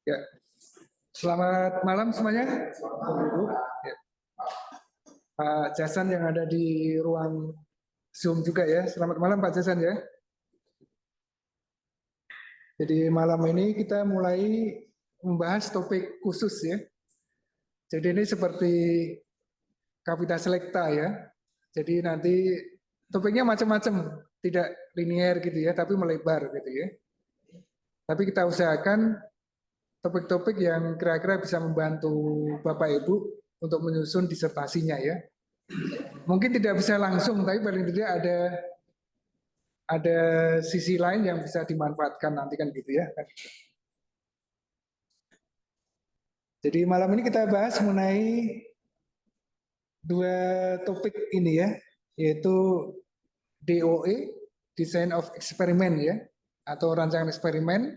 Ya, selamat malam semuanya. Ya. Pak Jasan yang ada di ruang Zoom juga ya. Selamat malam Pak Jasan ya. Jadi malam ini kita mulai membahas topik khusus ya. Jadi ini seperti Kapita Selekta ya. Jadi nanti topiknya macam-macam, tidak linear gitu ya, tapi melebar gitu ya. Tapi kita usahakan topik-topik yang kira-kira bisa membantu Bapak Ibu untuk menyusun disertasinya ya. Mungkin tidak bisa langsung, tapi paling tidak ada sisi lain yang bisa dimanfaatkan nanti kan gitu ya. Jadi malam ini kita bahas mengenai dua topik ini ya, yaitu DOE, Design of Experiment ya, atau rancangan eksperimen,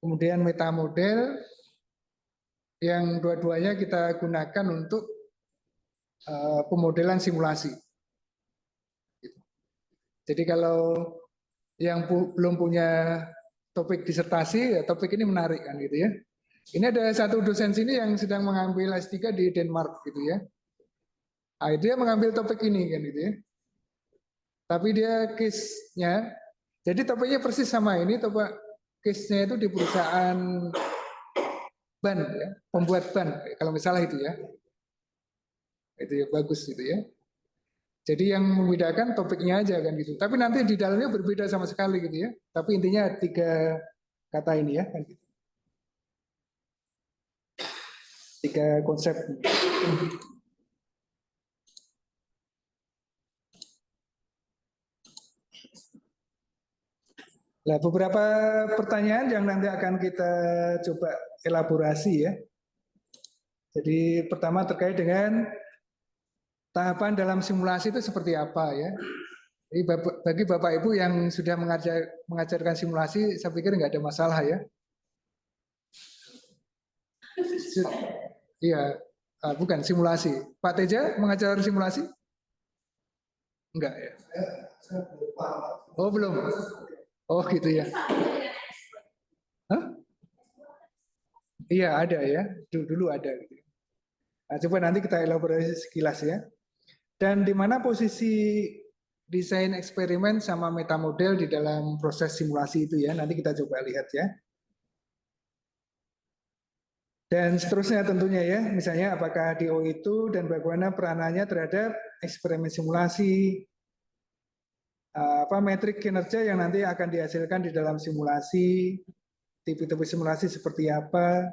kemudian metamodel yang dua-duanya kita gunakan untuk pemodelan simulasi. Jadi kalau yang belum punya topik disertasi, ya topik ini menarik kan gitu ya. Ini ada satu dosen sini yang sedang mengambil S3 di Denmark gitu ya. Nah, dia mengambil topik ini kan gitu ya. Tapi dia case-nya, jadi topiknya persis sama ini, topik case-nya itu di perusahaan ban ya, pembuat ban kalau misalnya itu ya. Itu ya bagus gitu ya. Jadi yang membedakan topiknya aja kan gitu. Tapi nanti di dalamnya berbeda sama sekali gitu ya. Tapi intinya tiga kata ini ya kan gitu. Tiga konsep. Nah, beberapa pertanyaan yang nanti akan kita coba elaborasi ya. Jadi pertama terkait dengan tahapan dalam simulasi itu seperti apa ya. Jadi bagi Bapak Ibu yang sudah mengajarkan simulasi, saya pikir nggak ada masalah ya. Iya, bukan simulasi. Pak Teja mengajar simulasi? Enggak ya. Oh belum. Oh gitu ya. Hah? Iya ada ya. Dulu ada. Gitu. Nah, coba nanti kita elaborasi sekilas ya. Dan di mana posisi desain eksperimen sama metamodel di dalam proses simulasi itu ya. Nanti kita coba lihat ya. Dan seterusnya tentunya ya, misalnya apakah DO itu dan bagaimana peranannya terhadap eksperimen simulasi, apa metrik kinerja yang nanti akan dihasilkan di dalam simulasi, tipe-tipe simulasi seperti apa,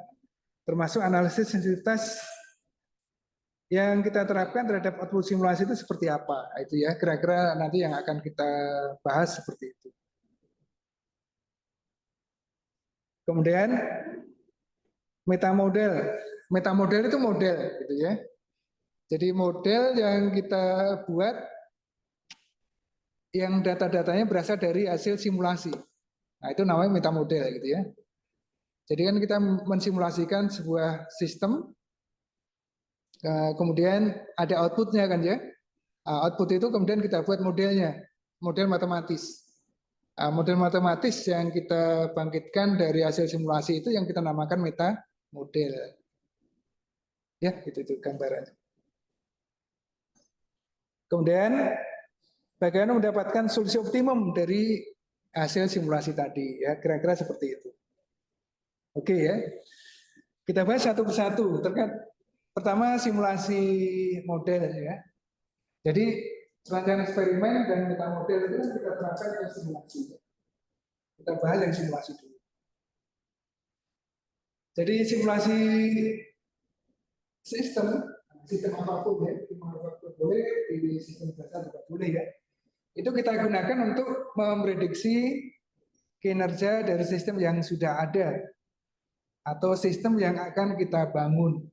termasuk analisis sensitivitas yang kita terapkan terhadap output simulasi itu seperti apa. Itu ya, kira-kira nanti yang akan kita bahas seperti itu. Kemudian metamodel. Metamodel itu model gitu ya. Jadi model yang kita buat yang data-datanya berasal dari hasil simulasi. Nah, itu namanya metamodel gitu ya. Jadi kan kita mensimulasikan sebuah sistem, kemudian ada outputnya kan ya. Output itu kemudian kita buat modelnya, model matematis. Model matematis yang kita bangkitkan dari hasil simulasi itu yang kita namakan metamodel. Ya, itu gambarannya. Kemudian bagaimana mendapatkan solusi optimum dari hasil simulasi tadi ya, kira-kira seperti itu. Oke ya. Kita bahas satu persatu terkait pertama simulasi model ya. Jadi rancangan eksperimen dan metamodel itu kita terapkan ke simulasi. Kita bahas yang simulasi dulu. Jadi simulasi sistem apapun ya, sistem apapun boleh, di sistem dasar juga boleh ya. Itu kita gunakan untuk memprediksi kinerja dari sistem yang sudah ada atau sistem yang akan kita bangun,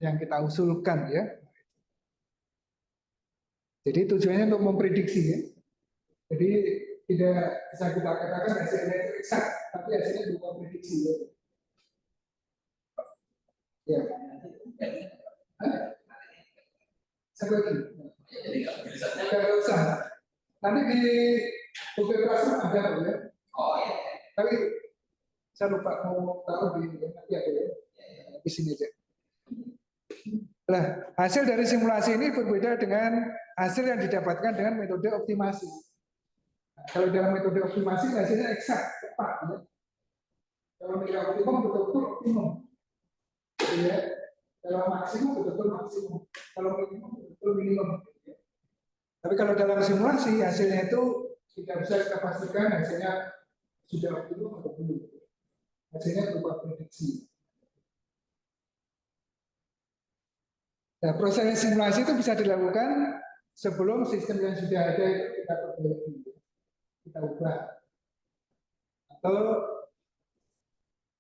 yang kita usulkan ya. Jadi tujuannya untuk memprediksi ya. Jadi tidak bisa kita katakan hasilnya itu eksak, tapi hasilnya berupa prediksi ya. Ya. Satu lagi. Tidak usah. Nanti di Google Classroom ada ya. Oh iya. Tapi Saya lupa mau taruh di nanti ada ya. Di sini aja. Nah, hasil dari simulasi ini berbeda dengan hasil yang didapatkan dengan metode optimasi. Nah, kalau dalam metode optimasi hasilnya eksak, tepat. Ya. Kalau nilai optimum betul-betul optimum. Ya. Kalau maksimum betul-betul maksimum. Kalau minimum betul-betul minimum. Ya. Tapi kalau dalam simulasi hasilnya itu tidak bisa kita pastikan hasilnya sudah optimum atau belum. Hasilnya berupa prediksi. Nah, proses simulasi itu bisa dilakukan sebelum sistem yang sudah ada itu kita perbaiki, kita ubah, atau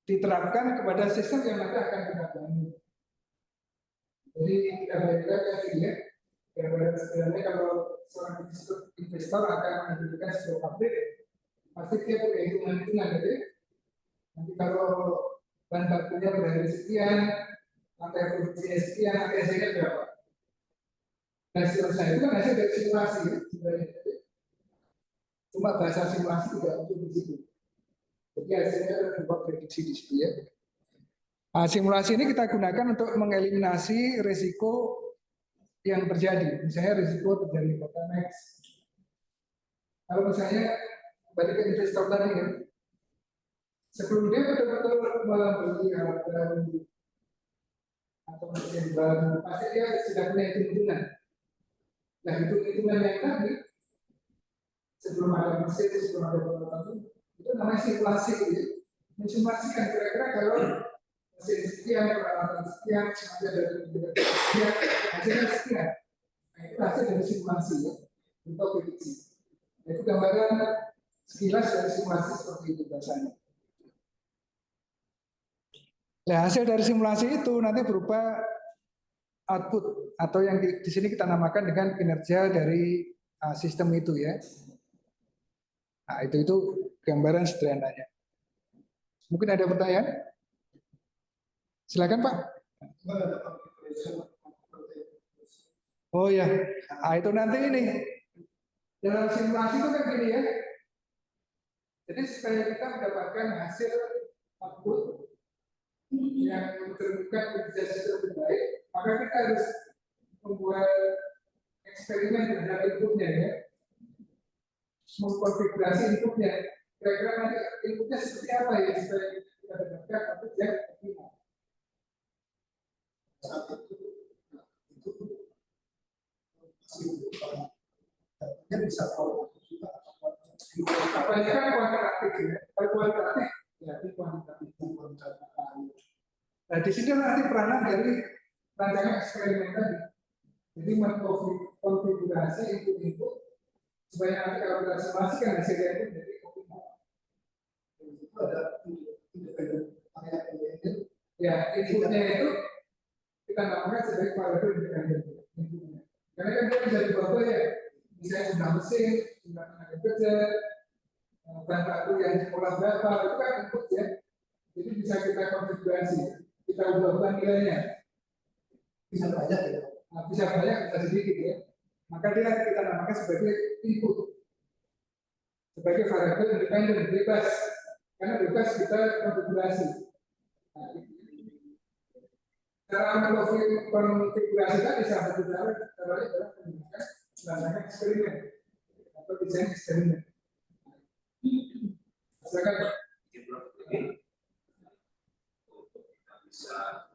diterapkan kepada sistem yang nanti akan kita bangun. Jadi kita bayangkan ya, gambaran sederhananya kalau seorang investor akan mendirikan sebuah pabrik, pasti dia punya hitungan-hitungan, gitu. Nanti kalau bahan bakunya berada sekian, lantai produksinya sekian, nanti hasilnya berapa? Nah, selesai itu kan hasil dari simulasi sebenarnya. Cuma bahasa simulasi tidak untuk di situ. Jadi hasilnya berupa prediksi di situ ya. Nah, simulasi ini kita gunakan untuk mengeliminasi risiko yang terjadi. Misalnya risiko terjadi bottleneck. Kalau misalnya balik ke investor tadi ya, sebelum dia betul-betul membeli alat baru atau mesin baru, pasti dia sudah punya hitung-hitungan. Nah, hitung-hitungan yang tadi sebelum ada mesin, sebelum ada peralatan itu namanya simulasi. Ya. Mensimulasikan kira-kira kalau mesin sekian, peralatan sekian, ada sekian, hasilnya sekian. Nah, itu hasil dari simulasi ya, untuk prediksi. Nah, itu gambaran sekilas dari simulasi seperti itu biasanya. Nah, hasil dari simulasi itu nanti berupa output atau yang di sini kita namakan dengan kinerja dari sistem itu ya. Nah, itu gambaran sederhananya. Mungkin ada pertanyaan? Silakan Pak. Oh ya, nah, itu nanti ini dalam simulasi itu kan gini ya. Jadi supaya kita mendapatkan hasil output yang menunjukkan kinerja sistem lebih baik, maka kita harus membuat eksperimen terhadap inputnya ya, mengkonfigurasi inputnya. Kira-kira nanti inputnya seperti apa ya supaya kita dapatkan output yang optimal. Bisa kebanyakan kuantitatif ya, kalau kualitatif ya di kuantitatif. Nah di sini nanti peranan dari rancangan eksperimen tadi. Jadi mengkonfigurasi input-input supaya nanti kalau kita simulasikan hasilnya itu menjadi optimal. Ada ya inputnya itu kita namakan sebagai variabel independen. Karena kan dia bisa diubah ya, misalnya jumlah mesin, jumlah tenaga kerja, bahan baku yang diolah berapa, itu kan input ya. Jadi bisa kita konfigurasi, kita ubah nilainya. Bisa banyak ya. Nah, bisa banyak, bisa sedikit ya. Maka dia kita namakan sebagai input, sebagai variabel independen, bebas. Karena bebas kita konfigurasi. Nah, cara mengkonfigurasi tadi salah satu cara adalah menggunakan rancangan eksperimen atau desain eksperimen. Silakan Pak. Untuk kita bisa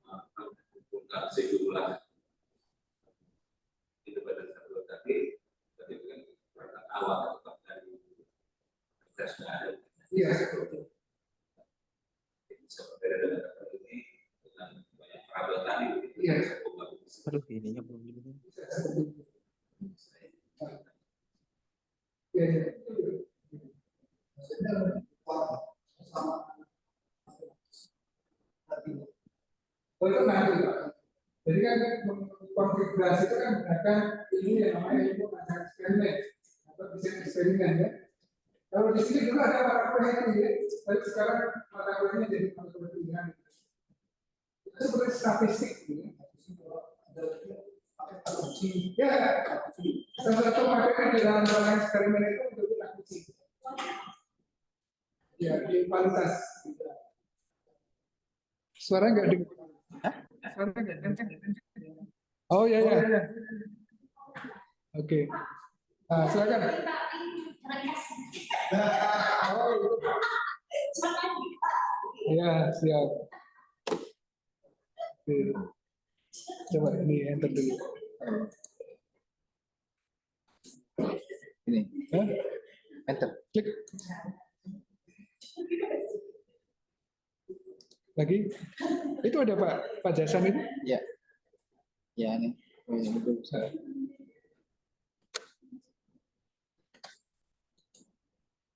mengumpulkan sejumlah itu pada satu tadi kan perangkat awal tetap dari tesnya ada. Iya. Bisa berbeda dengan ini dengan banyak variabel tadi. Iya. Aduh, ininya belum ini. Iya. Oh itu nanti Pak. Jadi kan konfigurasi itu kan menggunakan ini yang namanya input rancangan eksperimen atau desain eksperimen ya. Kalau di sini dulu ada mata kuliah itu ya, tapi sekarang mata kuliahnya jadi mata kuliah pilihan. Itu seperti statistik ya. Ya, salah satu materi di dalam rancangan eksperimen itu untuk kita kucing. Ya, di kualitas. Suara nggak dengar. Suara nggak kencang. Oh ya ya. Oke. Nah, silakan. Oh, ya, siap. Oke. Coba ini enter dulu. Ini, Hah? enter. Klik. Lagi. Itu ada Pak Jasan itu? Ya, ya ini. Oh, ini betul.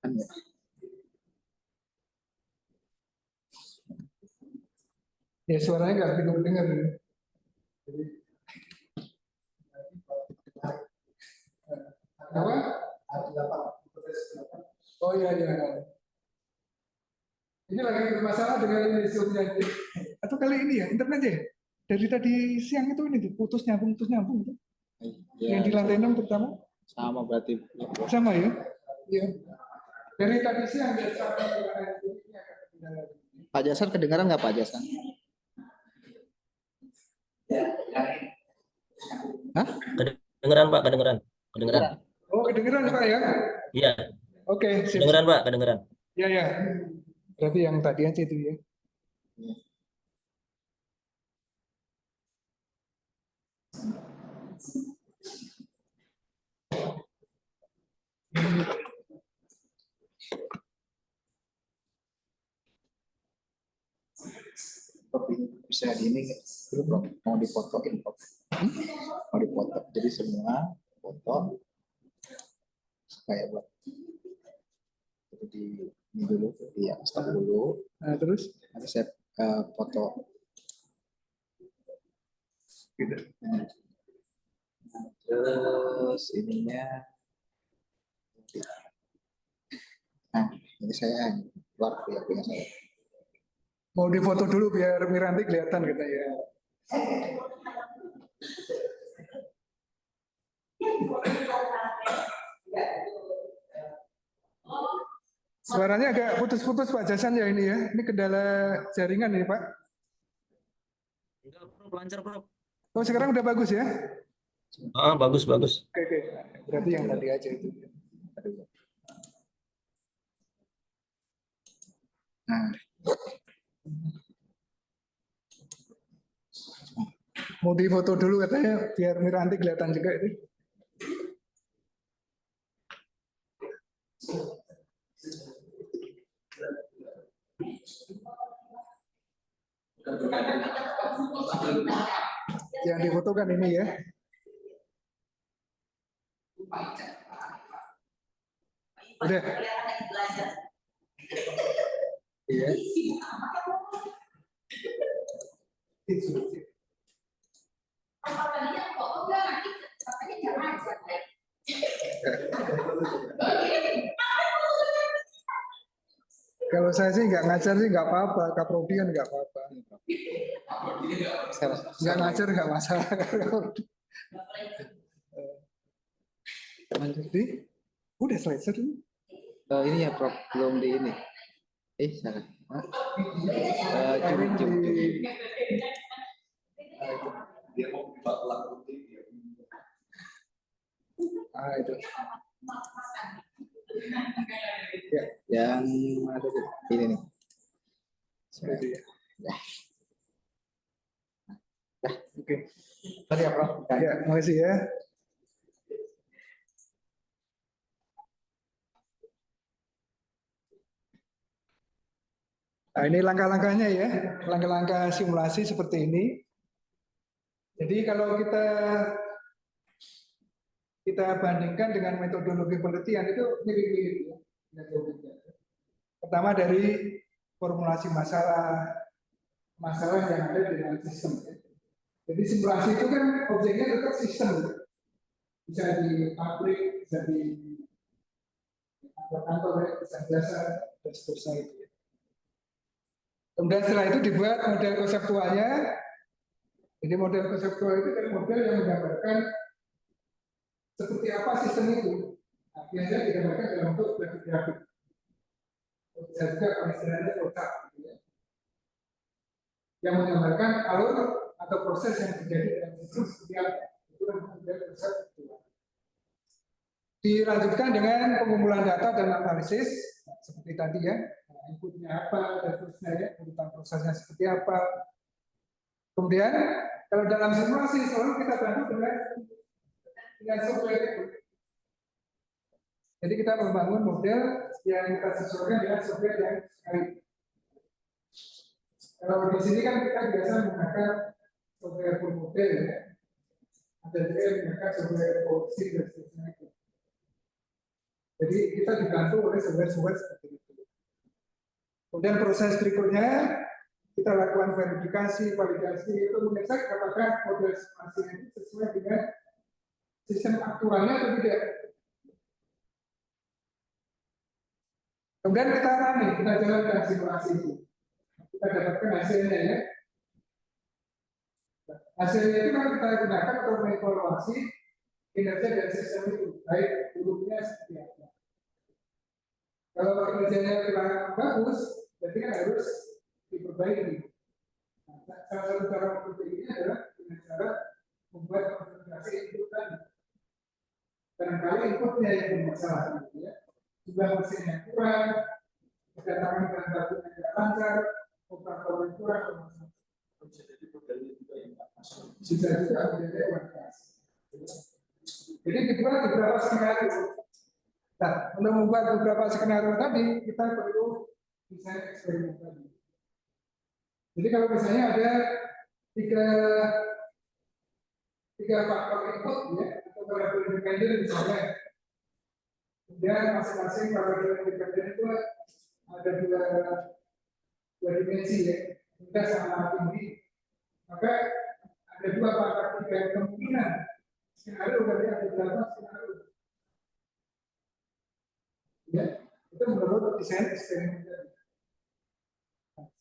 Kan ya. Ya suaranya nggak begitu dengar. Jadi, apa? Oh iya iya. Ini lagi bermasalah dengan ini Zoom-nya. Atau kali ini ya internet ya. Dari tadi siang itu ini tuh, putus nyambung itu. Ya, Yang di lantai 6 pertama. sama berarti. Sama ya? Iya. Dari tadi siang dia sampai ini agak kendala. Pak Jasan kedengaran nggak Pak Jasan? Hah? Kedengeran Pak, kedengeran. Kedengeran. Oh, kedengeran Pak ya? Iya, Oke, sip. kedengeran Pak, kedengeran. Ya ya. Berarti yang tadi aja itu ya. Bisa di ini dulu Bro. Mau difotoin Bro. Mau dipoto. Jadi semua foto kayak buat jadi di ini dulu, ya stop dulu. Nah, terus Nanti saya foto. gitu. Terus ininya. Nah, ini saya keluar punya saya. Mau difoto dulu biar Miranti kelihatan kita ya. Suaranya agak putus-putus Pak Jasan ya ini ya. Ini kendala jaringan nih Pak. Enggak, Bro, lancar, Bro. Oh sekarang udah bagus ya? Ah, bagus, bagus. Oke, oke. Berarti yang tadi aja itu. Nah, Mau difoto dulu katanya biar Miranti kelihatan juga itu. Yang difoto kan ini ya. Udah. Iya. Kalau saya sih nggak ngajar sih nggak apa-apa, kaprodian nggak apa-apa. Nggak ngajar nggak masalah. Jadi udah selesai dulu. ini ya Prof, belum di ini. Salah. Ini Jum. di Dia mau buat lagu itu. Ya, Yang ada tuh ini nih. itu ya. Ya. Oke. Tadi ya Prof. Ya, makasih ya. Nah, ini langkah-langkahnya ya, langkah-langkah simulasi seperti ini. Jadi kalau kita bandingkan dengan metodologi penelitian itu mirip-mirip ya. Pertama dari formulasi masalah yang ada di dalam sistem. Jadi simulasi itu kan objeknya tetap sistem, bisa di pabrik, bisa di kantor, bisa jasa dan seterusnya itu. Kemudian setelah itu dibuat model konseptualnya. Jadi model konseptual itu kan model yang menggambarkan seperti apa sistem itu. Nah, biasanya digambarkan dalam bentuk grafik-grafik. bisa juga istilahnya flowchart gitu ya, yang menggambarkan alur atau proses yang terjadi dalam sistem seperti apa. Itu yang kemudian proses kedua. Dilanjutkan dengan pengumpulan data dan analisis seperti tadi ya, inputnya apa dan terusnya ya, urutan prosesnya seperti apa. Kemudian kalau dalam simulasi selalu kita bantu dengan software. Jadi kita membangun model yang kita sesuaikan dengan software yang sekali. Kalau di sini kan kita biasa menggunakan software full model ya. Ada juga yang menggunakan software policy dan seterusnya. Jadi kita dibantu oleh software seperti itu. Kemudian proses berikutnya kita lakukan verifikasi, validasi itu mengecek apakah model simulasi itu sesuai dengan sistem aktualnya atau tidak. Kemudian kita rame, kita jalankan simulasi itu. Kita dapatkan hasilnya ya. Hasilnya itu kan kita gunakan untuk mengevaluasi kinerja dari sistem itu, baik buruknya seperti apa. Kalau kinerjanya kurang bagus, berarti kan harus diperbaiki. Nah, salah satu cara memperbaikinya adalah dengan cara membuat konfigurasi input tadi. Barangkali inputnya yang bermasalah, gitu ya. Jumlah mesin yang kurang, kedatangan bahan baku yang tidak lancar, operator yang kurang, bisa jadi modalnya juga yang tidak masuk. Bisa juga menjadi kualitas. Jadi dibuat beberapa skenario. Nah, untuk membuat beberapa skenario tadi, kita perlu desain eksperimen tadi. Jadi kalau misalnya ada tiga faktor input ya, atau variabel independen misalnya, kemudian masing-masing variabel independen itu ada dua dimensi ya, rendah sama tinggi, maka ada dua faktor tiga kemungkinan skenario berarti ada berapa skenario. Ya, itu menurut desain eksperimen tadi.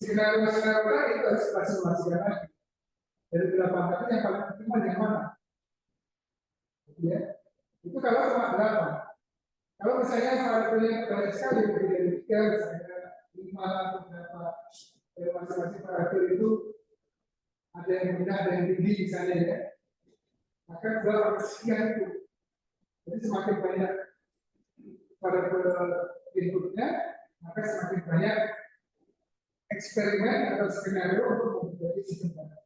Skenario tadi itu harus simulasikan lagi. Dari 8 tadi yang paling optimal yang mana? Ya, itu kalau cuma 8. Kalau misalnya variabelnya banyak sekali, lebih dari 3, misalnya 5 atau berapa, masing-masing variabel itu ada yang rendah, ada yang tinggi misalnya ya, maka 2/sekian itu. Jadi semakin banyak variabel inputnya, maka semakin banyak eksperimen atau skenario untuk membuat sistem data.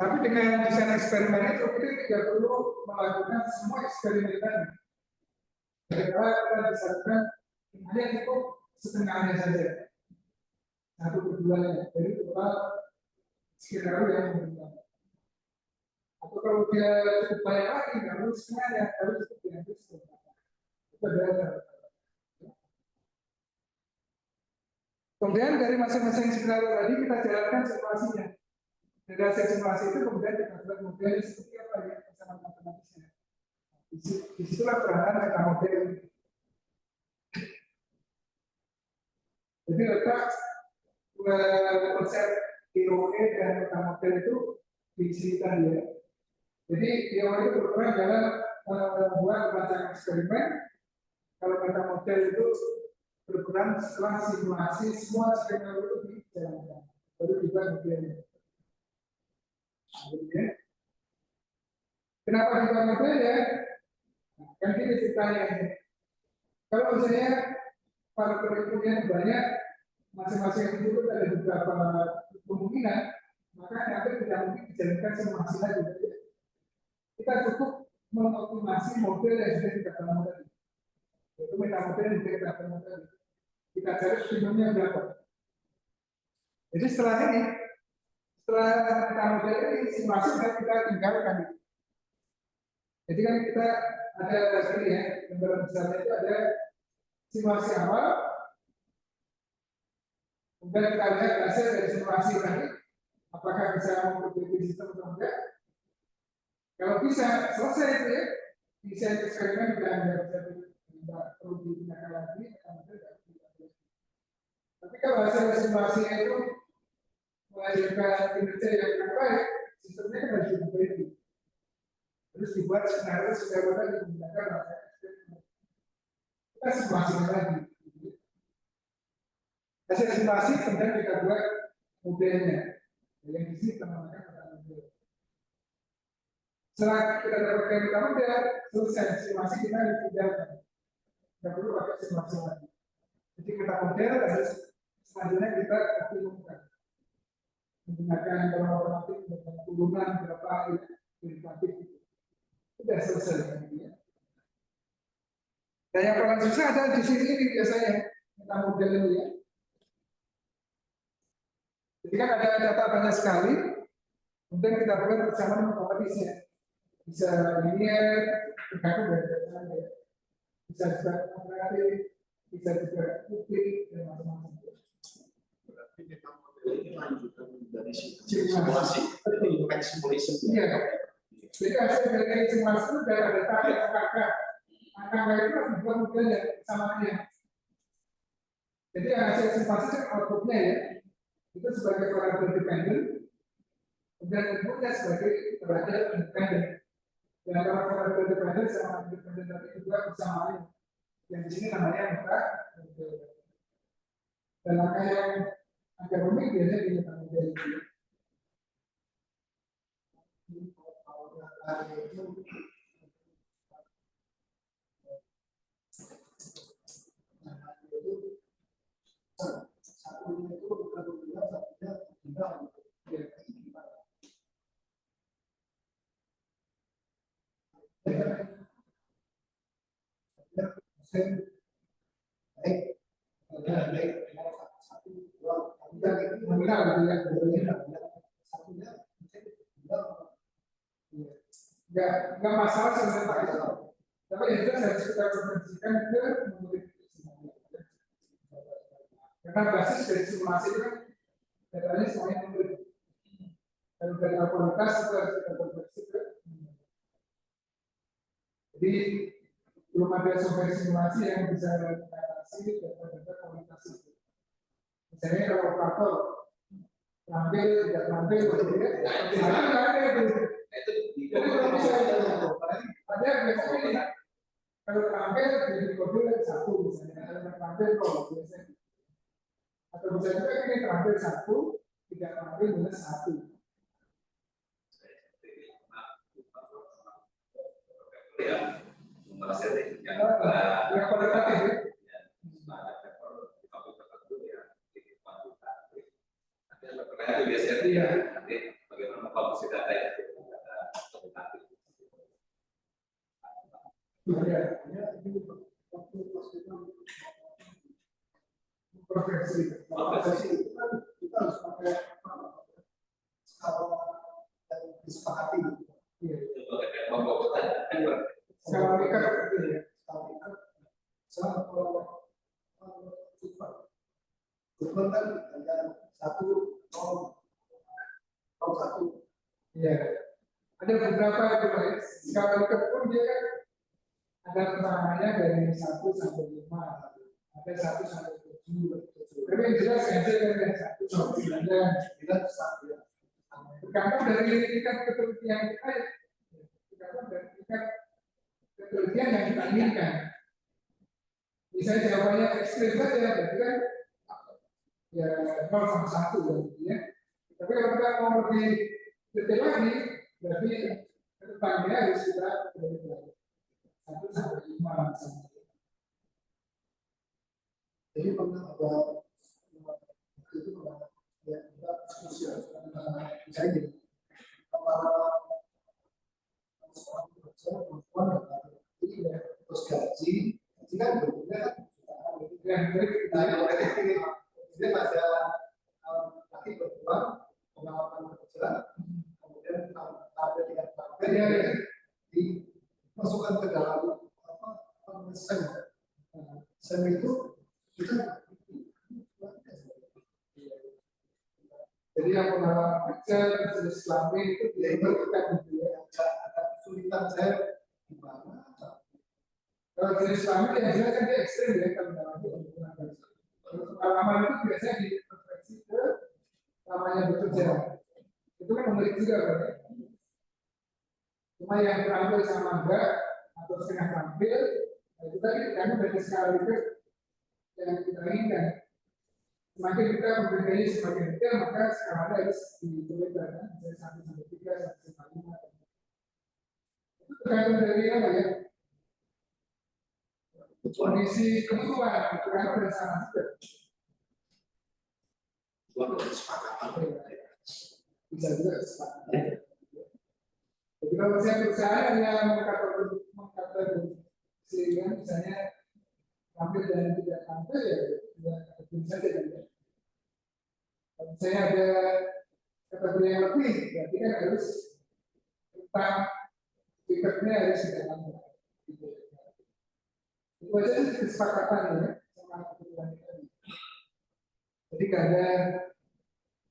Tapi dengan desain eksperimen itu kita tidak perlu melakukan semua eksperimen tadi. Kita bisa lakukan hanya cukup setengahnya saja, 1/2-nya. Jadi total skenario yang menggunakan. Atau kalau dia cukup banyak lagi, harus setengahnya, harus cukup yang itu setengahnya. Itu adalah. Kemudian dari masing-masing skenario tadi kita jalankan simulasinya. Dari hasil simulasi itu kemudian kita buat model seperti apa ya bersama matematisnya. Disitulah peranan meta model. Jadi letak konsep IOE dan meta model itu di sini tadi ya. Jadi IOE itu berperan dalam membuat rancangan eksperimen. Kalau meta model itu berperan setelah simulasi semua skenario itu dijalankan. Baru dibuat modelnya. Kenapa dibuat model ya? Kan ini ceritanya ini. Kalau misalnya para penelitian banyak, masing-masing itu ada beberapa kemungkinan, maka nanti tidak mungkin dijalankan simulasi lagi. Kita cukup mengoptimasi model yang sudah kita bangun tadi. Itu meta model yang sudah kita bangun tadi. Kita cari optimumnya berapa. Jadi setelah ini, setelah kita model ini simulasi sudah kita tinggalkan. Jadi kan kita ada tadi ya, gambaran besarnya itu ada simulasi awal, kemudian kita lihat hasil dari simulasi tadi, apakah bisa memperbaiki sistem atau enggak. Kalau bisa selesai itu ya, desain eksperimen tidak perlu digunakan lagi, tapi kalau hasil simulasinya itu menghasilkan kinerja yang lebih baik, sistemnya kan harus diperbaiki. Terus dibuat skenario tadi menggunakan eksperimen. kita simulasikan lagi. Hasil simulasi kemudian kita buat modelnya. Yang di sini kita menggunakan kata model. Setelah kita dapatkan kata model, selesai simulasi kita tinggalkan. Tidak perlu pakai simulasi lagi. Jadi kita model, terus selanjutnya kita optimumkan. Menggunakan dalam otomatis dengan turunan berapa derivatif. Sudah selesai. Dan yang paling susah adalah di sini ini biasanya kita model ini ya. Jadi kan ada data banyak sekali, kemudian kita buat bersama dengan kompetisinya. Bisa linear, tergantung dari datanya ya. Bisa juga kuadratik, bisa juga kubik dan macam-macam. Berarti kita model ini lanjutan dari simulasi. Betul. Simulation. Iya. Jadi hasil dari simulasi itu dari data angka. Angka itu harus dibuat modelnya samanya. Jadi yang hasil simulasi kan outputnya ya. Itu sebagai variabel dependent, kemudian inputnya sebagai variabel independent. Dan antara variabel dependent sama independent tadi juga bersamaan. Yang di sini namanya angka. Dan angka yang agak rumit biasanya dinyatakan model itu. Enggak masalah sebenarnya itu. Tapi yang jelas harus kita konversikan ke menurut simulasi. Karena basis dari simulasi itu kan datanya semuanya menurut. Kalau dari kualitas itu harus kita konversi ke. Jadi belum ada software simulasi yang bisa mengatasi data kualitas itu. Misalnya kalau operator tampil tidak tampil, tidak ada itu. Jadi kalau misalnya ada biasanya kalau tampil jadi kode satu misalnya, kalau tampil biasanya. Atau bisa juga ini tampil satu, tidak tampil minus satu. Ya, merasa yang kualitatif ya. Itu biasanya dia nanti bagaimana komposisi data yang kita kualitatif. Profesi kita harus pakai skala yang disepakati. Skala Likert itu ya. Skala Likert kan ada 1,0,1. Iya. Ada beberapa itu ya. Skala Likert pun dia kan ada keterangannya dari 1 sampai 5. Ada 1 sampai 7. Tapi yang jelas dari 1 sampai 9 kita bisa. Tergantung dari tingkat ketelitian kita ya. Tergantung dari tingkat ketelitian yang kita inginkan. Misalnya jawabannya ekstrim saja, berarti kan ya 0 sama 1 ya. Tapi kalau kita mau lebih detail lagi, berarti kedepannya harus kita dari 1 sampai 5 misalnya. Jadi pernah ada itu pernah ya kita diskusi misalnya gini, para seorang pekerja perempuan ini ya terus gaji kan berbeda kan kemudian ada laki perempuan pengalaman kerja kemudian ada dengan partai dimasukkan ke dalam sem itu kita jadi yang pengalaman kerja terus selama itu dia kita ada kesulitan saya di mana kalau jenis selama yang jelas kan dia ekstrim ya kalau dalam pengalaman itu biasanya dikonversi ke namanya bekerja itu kan menarik juga kan ya? Cuma yang terampil sama enggak atau setengah tampil Nah, itu tadi karena dari skala itu yang kita inginkan. Semakin kita membedakannya semakin detail, maka skalanya harus diturunkan, misalnya 1 sampai 3, 1 sampai 5. Itu tergantung dari apa ya? Kondisi kebutuhan, karena berdasarkan juga. Bisa juga kesepakatan. Jadi kalau saya perusahaan yang mengkategorikan misalnya tampil dan tidak tampil ya bisa saja kan ya. Kalau saya ada kategori yang lebih, berarti kan harus tentang tiketnya harus tidak tampil. Itu aja sih kesepakatan ya sama kebutuhan tadi. Jadi nggak ada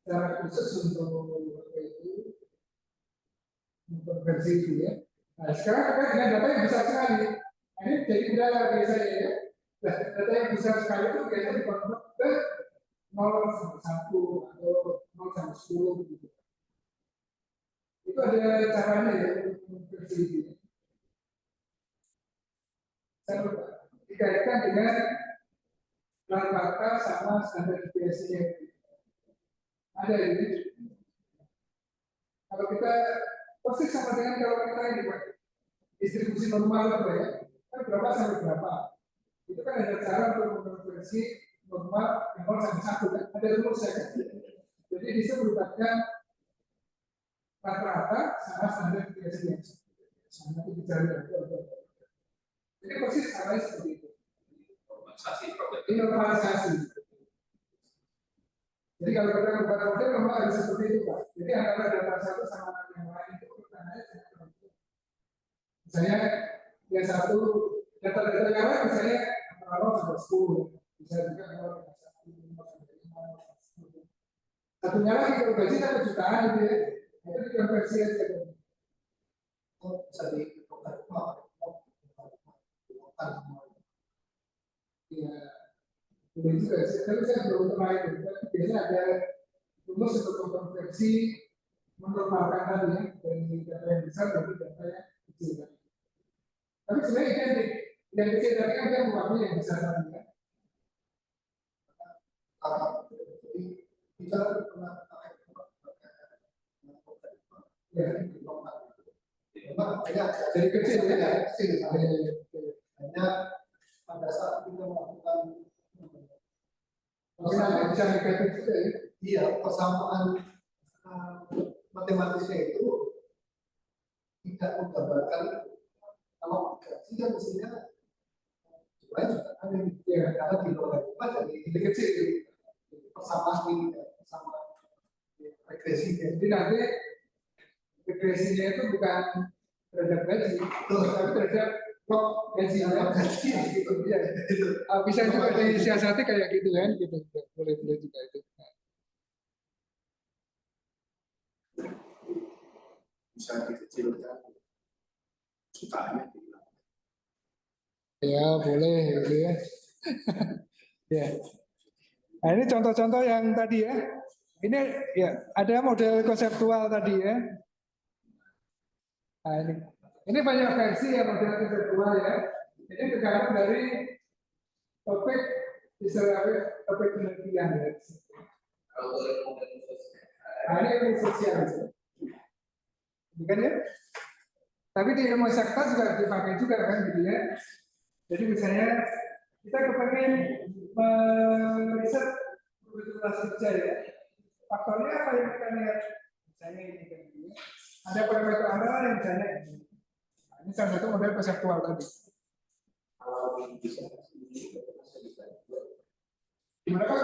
cara khusus untuk itu. Versi itu ya. Nah, sekarang kita dengan data yang besar sekali. Nah, ini jadi udara biasanya ya. Data yang besar sekali itu biasanya dikonvert ke 0 sampai 1 atau 0 sampai 10 gitu. Itu ada caranya ya untuk versi itu. Saya lupa. Dikaitkan dengan rata-rata sama standar deviasinya. Ada ini. Kalau kita persis sama dengan kalau kita ini Pak, distribusi normal apa ya, kan berapa sampai berapa? Itu kan ada cara untuk mengkonversi normal yang 0 sampai 1 kan, ada rumusnya kan. Jadi bisa merupakan rata-rata sama standar deviasi yang sama itu bicara. Jadi persis sama seperti itu. Normalisasi. Jadi kalau kita membuat model memang harus seperti itu Pak. Jadi antara data satu sama yang lain itu pertanyaannya sangat penting. Misalnya yang satu data-data yang lain misalnya antara 0 sampai 10, bisa juga 0 sampai 1, 0 sampai 5, 0 sampai 10. Satunya lagi kalau gaji kan jutaan gitu ya, itu dikonversi aja. Oh, bisa ditukar. Iya. Boleh juga, tapi saya belum pernah itu. Biasanya ada rumus untuk konversi menormalkan tadi ya, dari data yang besar dari data yang kecil. Tapi sebenarnya identik. Yang kecil tadi kan dia mewakili yang besar tadi ya. Kita pernah dari kecil ya. Hanya pada saat kita melakukan bisa negatif juga ya. Iya, persamaan matematisnya itu tidak menggambarkan kalau gaji kan mestinya sebenarnya juga ada ya karena di luar itu jadi kecil persamaan regresi. Jadi nanti regresinya itu bukan terhadap gaji, tapi terhadap gaji gitu ya. Bisa juga disiasati kayak gitu kan, gitu. Boleh juga itu. Bisa dikecilkan jutanya. Ya boleh gitu ya. Ya. Nah ini contoh-contoh yang tadi ya. Ini ya ada model konseptual tadi ya. Nah ini banyak versi ya model konseptual ya. Ini tergantung dari topik istilahnya topik penelitian ya. Nah ini ilmu sosial. Bukan ya? Tapi di ilmu eksakta juga dipakai juga kan gitu ya. Jadi misalnya kita kepengen meriset produktivitas kerja ya. Faktornya apa yang kita lihat? Misalnya ini kan gitu ya. Ada parameter andalan yang misalnya ini. Nah, ini salah satu model konseptual tadi. Gimana Pak?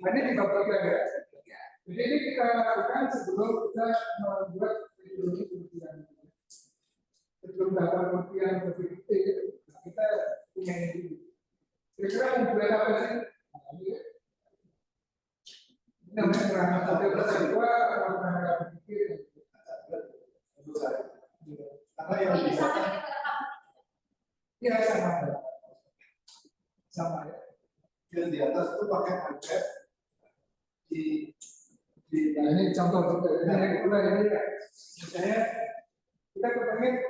Ini dibagikan ya. Jadi ini kita lakukan sebelum kita membuat metodologi penelitian. Sebelum dapat penelitian berpikir, kita punya ini. Kira-kira yang buat apa sih? Ini namanya kerangka model konseptual atau kerangka berpikir. Karena yang ya sama ya. Yang di atas itu pakai angket Nah, ini contoh juga ini misalnya kita kepengen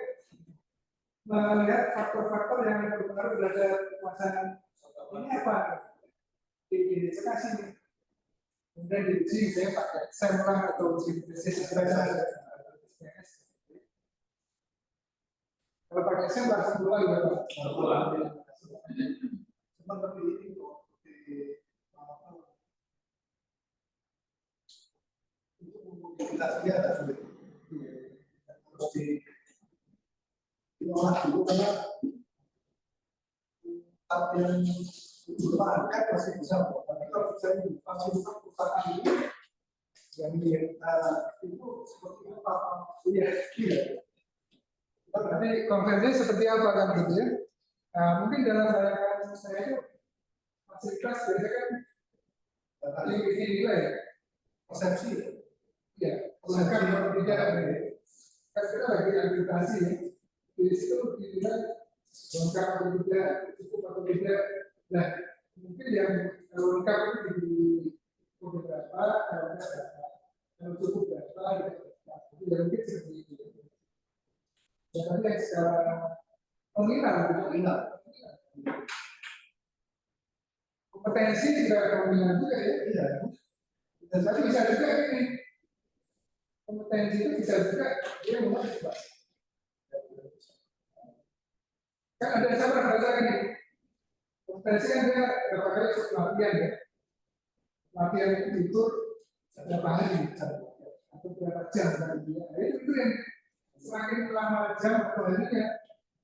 melihat faktor-faktor yang berpengaruh terhadap kekuasaan ini apa diidentifikasi nih. Kemudian diuji saya pakai sampling atau uji basis ekspresi. Kalau pakai SEM langsung pulang ya Pak. Cuma tapi ini untuk memodifikasi agak sulit. Harus diolah dulu karena yang dipertahankan masih bisa. Tapi kalau misalnya fasilitas perusahaan ini yang itu seperti apa? Punya skill. Berarti konvensinya seperti apa kan gitu ya? Nah, mungkin dalam bayangan saya itu fasilitas biasanya kan tadi ini nilai persepsi ya, persepsi yang tidak kan kita lagi akreditasi ya. Di situ dinilai lengkap atau tidak, cukup atau tidak. Nah, mungkin yang kalau lengkap itu di beberapa, kalau cukup berapa, itu mungkin seperti itu. Ya, tapi yang secara nominal, kompetensi juga nominal juga ya. Iya. Dan tapi bisa juga ini kompetensi itu bisa juga dia memang kan ada sabar bahasa ini. Kompetensi kan dia berapa kali ikut latihan ya. Latihan itu diukur berapa hari atau berapa jam kan dia. Nah, itu yang semakin lama jam atau harinya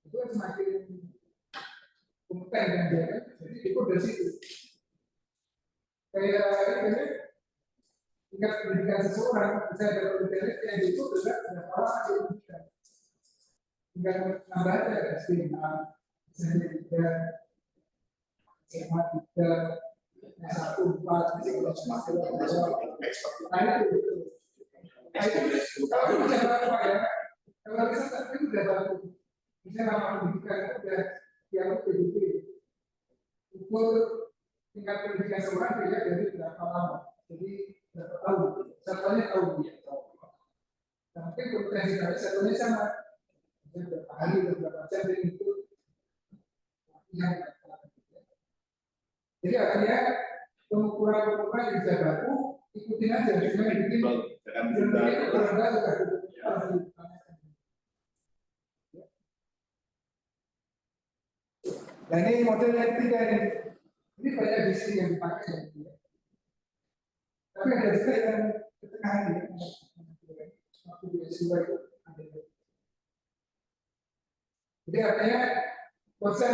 itu semakin kompeten kan dia kan. Jadi itu dari situ. Kayak ini tingkat pendidikan seseorang bisa ada pendidikan yang itu juga berapa lama dia pendidikan. Tinggal nambah aja SMA, SMA3, SMA 3, S1, 4, nah itu. Nah itu kalau itu sudah berapa ya? Kalau riset itu sudah baku. Misalnya nama pendidikan itu sudah yang PDB. Ukur tingkat pendidikan seorang dilihat dari berapa lama. Jadi berapa tahun. Satunya tahun dia. Nah, mungkin kompetensi tadi satunya sama. Berapa hari atau berapa jam itu. Jadi artinya pengukuran yang sudah baku ikutin aja. Cuma bikin nah ini model yang ketiga ini. Ini banyak diksi yang dipakai. Tapi ada juga yang ke tengah ini. Waktu di S2 itu ada. Jadi artinya konsep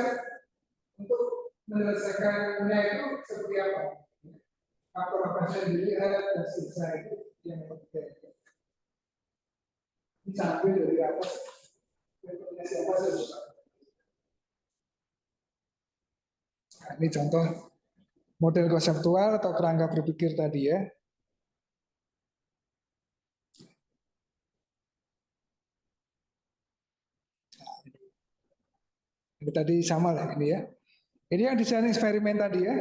untuk menyelesaikannya itu seperti apa? Faktor apa yang dilihat dan seterusnya itu yang ketiga. Diambil dari atas. Rekomendasi apa saja? Nah, ini contoh model konseptual atau kerangka berpikir tadi ya. Ini tadi sama lah ini ya. Ini yang desain eksperimen tadi ya.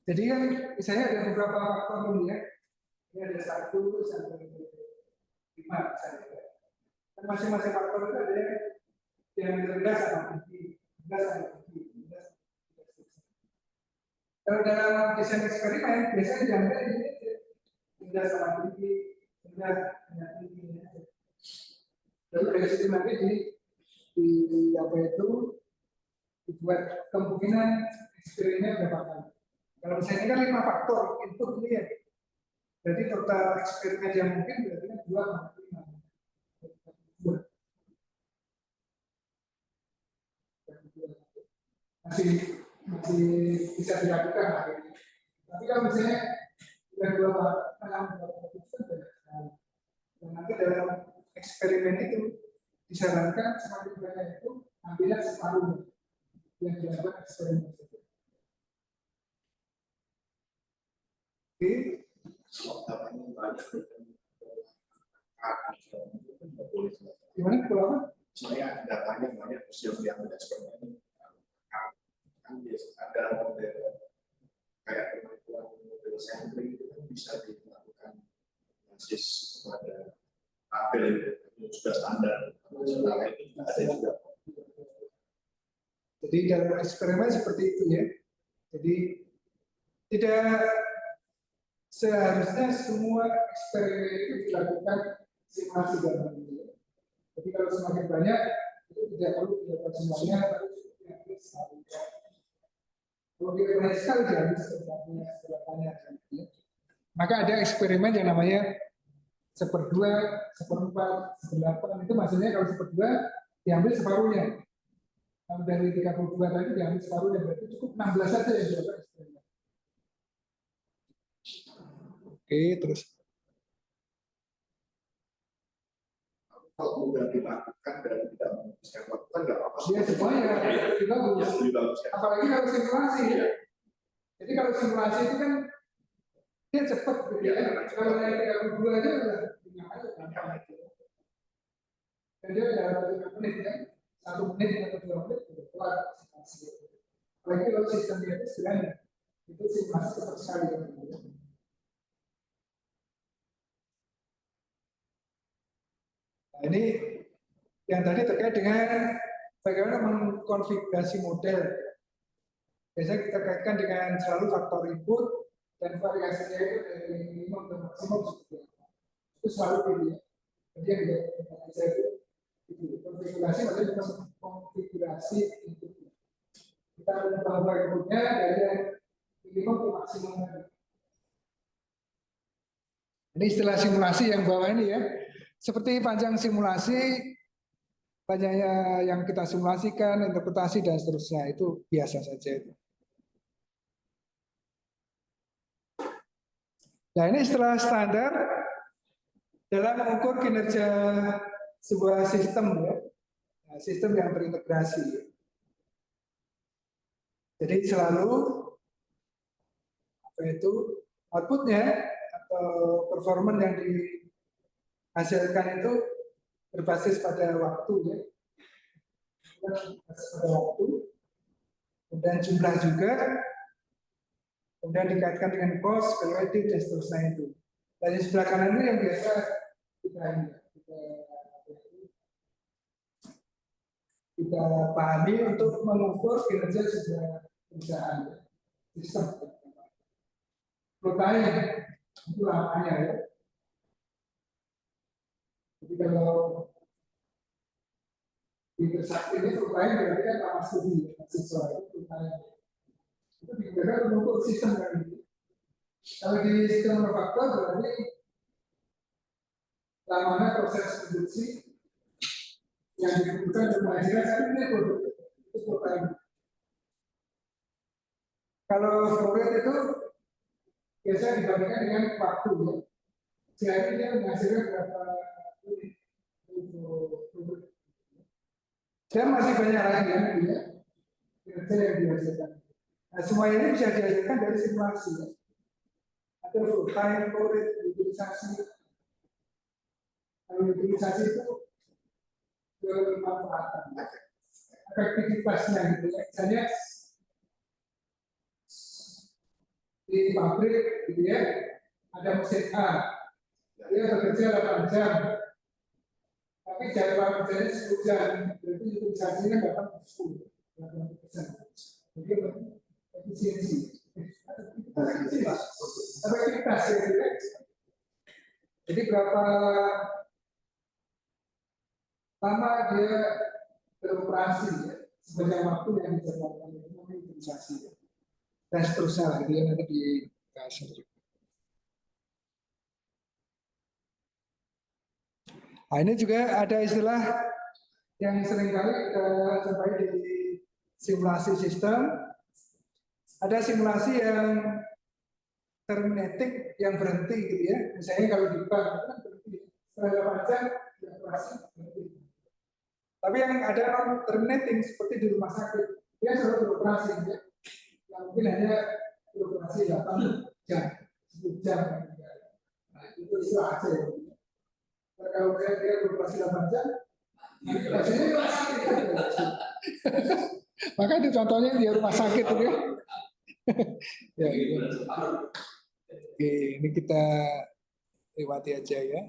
Jadi kan misalnya ada beberapa faktor ini ya. Ini ada 1 sampai 5 misalnya. Dan masing-masing faktor itu ada yang rendah sama tinggi, rendah sama tinggi. Kalau dalam desain eksperimen biasanya diambil ini rendah sama tinggi, rendah dengan tinggi. Lalu dari situ nanti di apa itu dibuat kemungkinan eksperimen berapa kali. Kalau misalnya ini kan 5 faktor input ini ya. Jadi total eksperimen yang mungkin berarti kan 2,5. Masih bisa dilakukan hari ini. Tapi kalau misalnya sudah 2,5 dan nanti dalam eksperimen itu disarankan semakin banyak itu ambilnya separuh yang dilakukan eksperimen itu. Oke. Gimana kalau apa? Soalnya datanya banyak usia yang tidak eksperimen. Kan biasa ada model kayak penentuan model sampling itu kan bisa dilakukan basis pada tabel itu sudah standar nasional itu ada juga Jadi dalam eksperimen seperti itu ya. Jadi tidak seharusnya semua eksperimen itu dilakukan simulasi dalam ini. Jadi kalau semakin banyak itu tidak perlu dilakukan semuanya, tapi yang sekali. Kalau kita banyak sekali jadi seberapanya. Maka ada eksperimen yang namanya 1/2, 1/4, 1/8. Itu maksudnya kalau 1/2 diambil separuhnya. Kalau dari 32 tadi diambil separuhnya, berarti cukup 16 saja yang dilakukan eksperimen. Oke, terus. Kalau udah dilakukan dan tidak menghabiskan waktu kan nggak apa-apa. Dia semuanya lebih bagus. Lebih bagus ya. Apalagi kalau simulasi. Jadi kalau simulasi itu kan dia cepat gitu ya. Kalau yang 32 aja udah punya aja kan. Dan dia udah 5 menit ya. 1 menit atau 2 menit udah kelar simulasi. Apalagi kalau sistemnya itu sederhana. Itu simulasi cepat sekali. Nah, ini yang tadi terkait dengan bagaimana mengkonfigurasi model. Biasanya kita kaitkan dengan selalu faktor input dan variasinya itu dari minimum ke maksimum seperti apa. Itu selalu gitu ya. Jadi yang saya itu konfigurasi maksudnya konfigurasi input. Kita mengubah inputnya dari yang minimum ke maksimum. Ini istilah simulasi yang bawah ini ya. Seperti panjang simulasi, panjangnya yang kita simulasikan, interpretasi dan seterusnya itu biasa saja. Nah ini istilah standar dalam mengukur kinerja sebuah sistem ya, nah, sistem yang terintegrasi. Jadi selalu apa itu outputnya atau performa yang dihasilkan itu berbasis pada waktu ya, berbasis pada waktu, kemudian jumlah juga. Kemudian dikaitkan dengan cost, value dan seterusnya itu. Dan di sebelah kanan itu yang biasa kita pahami untuk mengukur kinerja sebuah perusahaan sistem. Protein itu lamanya ya. Jadi kalau di Trisakti ini protein berarti kan lama studi mahasiswa itu protein. Itu digunakan untuk mengukur sistem kan ini. Kalau di sistem manufaktur berarti lamanya proses produksi yang dibutuhkan untuk menghasilkan satu unit produk itu protein. Kalau fluorid itu biasanya dibandingkan dengan waktu ya. Jadi dia menghasilkan berapa unit produk. Dan masih banyak lagi ya kinerja yang dihasilkan. Nah semua ini bisa dihasilkan dari simulasi ya. Ada protein, fluorid, utilisasi. Kalau utilisasi itu bermanfaatan, efektivitasnya gitu ya. Misalnya di pabrik gitu ya, ada mesin A, dia bekerja 8 jam, tapi jadwal kerjanya 10 jam, berarti utilisasinya dapat 10, 80%. Jadi efisiensi, efektivitas ya gitu ya. Jadi berapa lama dia beroperasi ya, sepanjang waktu yang dijadwalkan itu namanya utilisasi ya. Dan seterusnya gitu ya, nanti dibahas juga. Nah ini juga ada istilah yang seringkali kita jumpai di simulasi sistem. Ada simulasi yang terminating, yang berhenti gitu ya. Misalnya kalau di bank itu kan berhenti. Setelah panjang, dia operasi berhenti. Tapi yang ada non terminating seperti di rumah sakit, dia selalu beroperasi ya. Yang mungkin hanya beroperasi 8 jam, 10 jam. Nah, itu istilah aja ya. Kalau dia beroperasi 8 jam, hasilnya maka itu contohnya di rumah sakit itu ya. Ya gitu. Oke, ini kita lewati aja ya.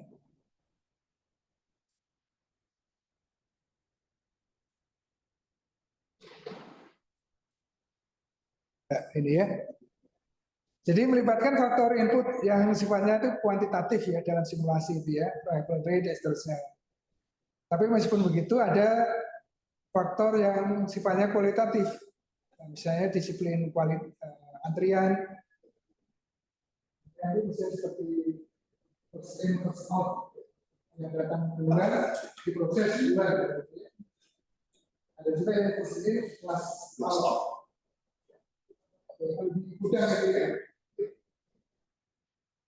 ini ya. Jadi melibatkan faktor input yang sifatnya itu kuantitatif ya dalam simulasi itu ya, variable rate dan seterusnya. Tapi meskipun begitu ada faktor yang sifatnya kualitatif, misalnya disiplin antrian, yang bisa seperti first in first out yang datang duluan diproses duluan. Ada juga yang first in last out. Lebih mudah gitu ya.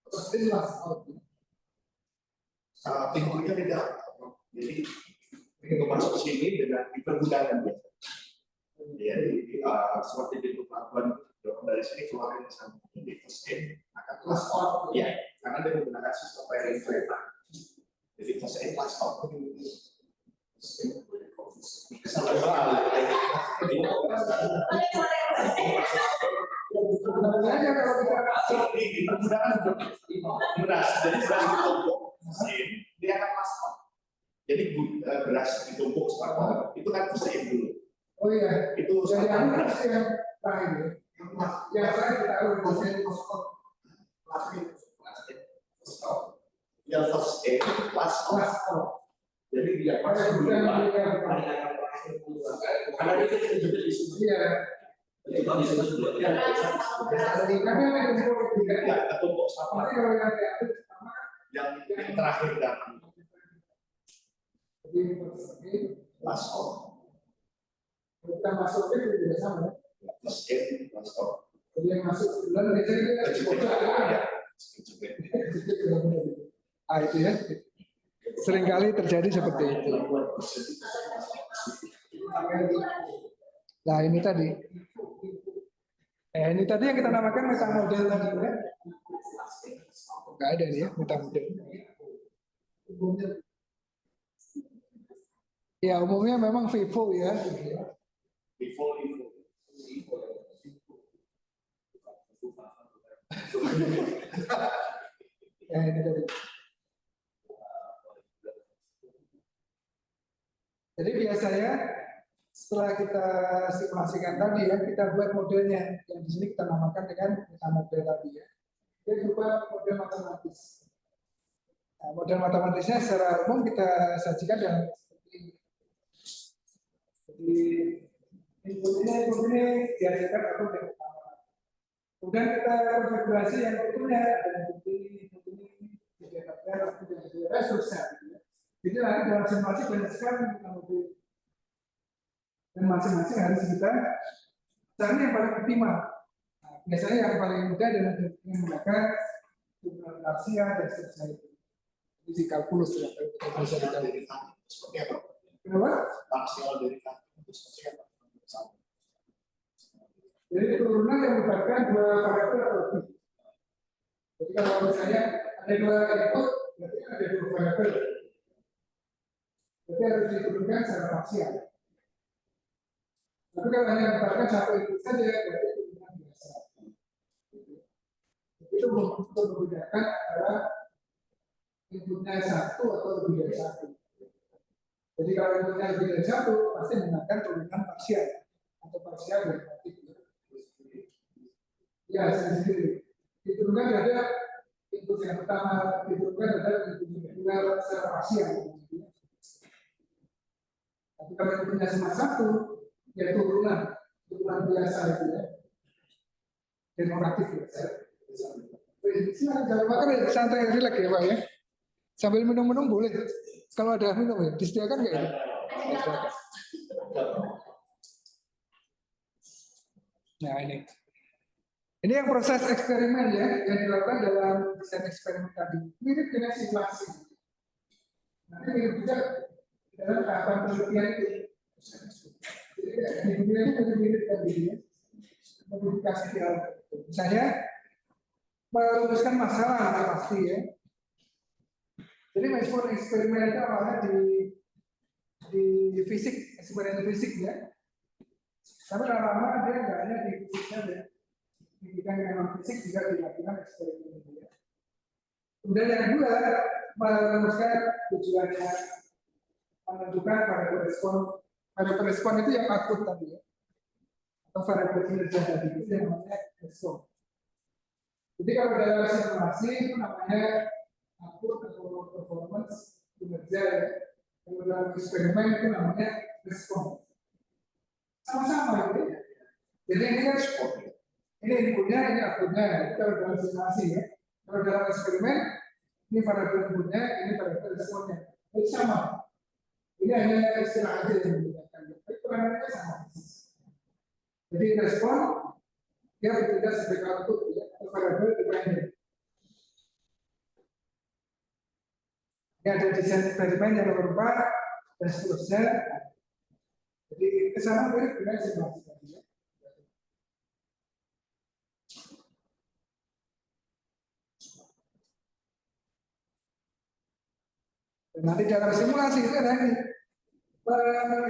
First in last out. Pintunya beda. Jadi pintu masuk sini dengan dipermudahkan biasa. Jadi seperti pintu pelabuhan dari sini keluar ke sana. Jadi first in akan last out. Ya, karena dia menggunakan sistem pairing kereta. Jadi first in last out. Sebenarnya kalau kita beras, jadi beras ditumpuk mesin, dia akan masuk. Jadi beras ditumpuk sepakat, itu kan mesin dulu. oh iya, Itu jadi sepakat yang beras. terakhir yang saya ditaruh di sini Yang first aid, last out. last out. Jadi dia masuk dulu. Karena dia juga di sini. Iya. Jadi kalau di sini dulu. Ya, ketumpuk sama. Yang terakhir datang. Last out. Kita masuk itu tidak sama. First aid, last out. Jadi yang masuk bulan biasanya itu ya. Seringkali terjadi seperti itu. Nah ini tadi. Ini tadi yang kita namakan metamodel tadi ya. Nggak ada nih ya metamodel. Ya umumnya memang Vivo ya. Before. Ya ini tadi. Jadi biasanya setelah kita simulasikan tadi ya, kita buat modelnya yang di sini kita namakan dengan metamodel tadi ya. Dia berupa model matematis. Nah, model matematisnya secara umum kita sajikan dalam seperti input ini dihasilkan atau dari utama. Kemudian kita konfigurasi yang berikutnya ada input ini didapatkan atau dari resursnya. Jadi nanti dalam simulasi banyak sekali kita mobil dan masing-masing harus kita cari yang paling optimal. Nah, biasanya yang paling mudah adalah dengan menggunakan jumlah parsial dan seterusnya itu. Ini di kalkulus ya, kita bisa dikali. Seperti apa? Kenapa? Parsial derivatif itu seperti apa? Jadi turunan yang melibatkan dua variabel atau lebih. Jadi kalau misalnya ada dua input, berarti ada dua variabel. Berarti harus diturunkan secara parsial. Tapi kalau hanya melibatkan satu input saja, berarti turunan biasa. Itu untuk membedakan antara inputnya satu atau lebih dari satu. Jadi kalau inputnya lebih dari satu, pasti menggunakan turunan parsial atau parsial derivatif. Ya, sendiri. Diturunkan ada input yang pertama, diturunkan ada input yang kedua secara parsial. Tapi kalau inputnya cuma satu, ya turunan biasa itu ya. Demoratif biasa. Silakan jangan makan ya, santai rileks ya Pak ya. Sambil minum-minum boleh. Kalau ada minum ya, disediakan nggak itu? Disediakan. Nah ini. Ini yang proses eksperimen ya, yang dilakukan dalam desain eksperimen tadi. Mirip dengan simulasi. Nanti mirip juga dalam tahapan penelitian itu. Jadi penelitian itu mirip tadi ya. Modifikasi dialog. Misalnya merumuskan masalah pasti ya. Jadi meskipun eksperimen itu awalnya di fisik, eksperimen fisik ya. Tapi lama-lama dia nggak hanya di fisiknya ya. Pendidikan yang non fisik juga dilakukan eksperimen ini ya. Kemudian yang kedua merumuskan tujuannya, menentukan variabel respon. Variabel respon itu yang output tadi ya. atau variabel kinerja tadi itu yang namanya respon. Jadi kalau dalam simulasi itu namanya output atau performance kinerja ya. Kalau dalam eksperimen itu namanya respon. Sama-sama gitu ya. Jadi ini kan ini inputnya, ini outputnya. Itu kalau dalam simulasi ya. Kalau dalam eksperimen ini variabel inputnya, ini variabel responnya. Itu sama. Ini hanya istilah aja yang membedakan. Tapi parameternya sama. Jadi respon dia berbeda sebagai output ya, atau variabel dependent. Ini ada desain eksperimen yang nomor 4 dan seterusnya. Jadi kesana mirip dengan simulasi tadi ya. Dan nanti dalam simulasi itu ada ini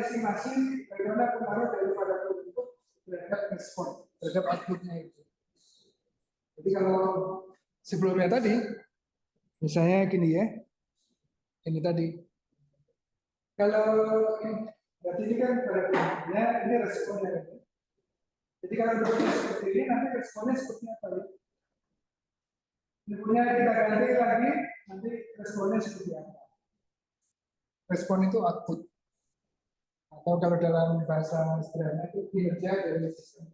estimasi bagaimana pengaruh daripada input terhadap respon terhadap outputnya itu. Jadi kalau sebelumnya tadi, misalnya gini ya, ini tadi. Kalau ini, berarti ini kan pada inputnya, ini responnya. Jadi kalau inputnya seperti ini, nanti responnya seperti apa ya? Inputnya kita ganti lagi, nanti responnya seperti apa? Respon itu output. Atau kalau dalam bahasa sederhana itu kinerja dari sistem.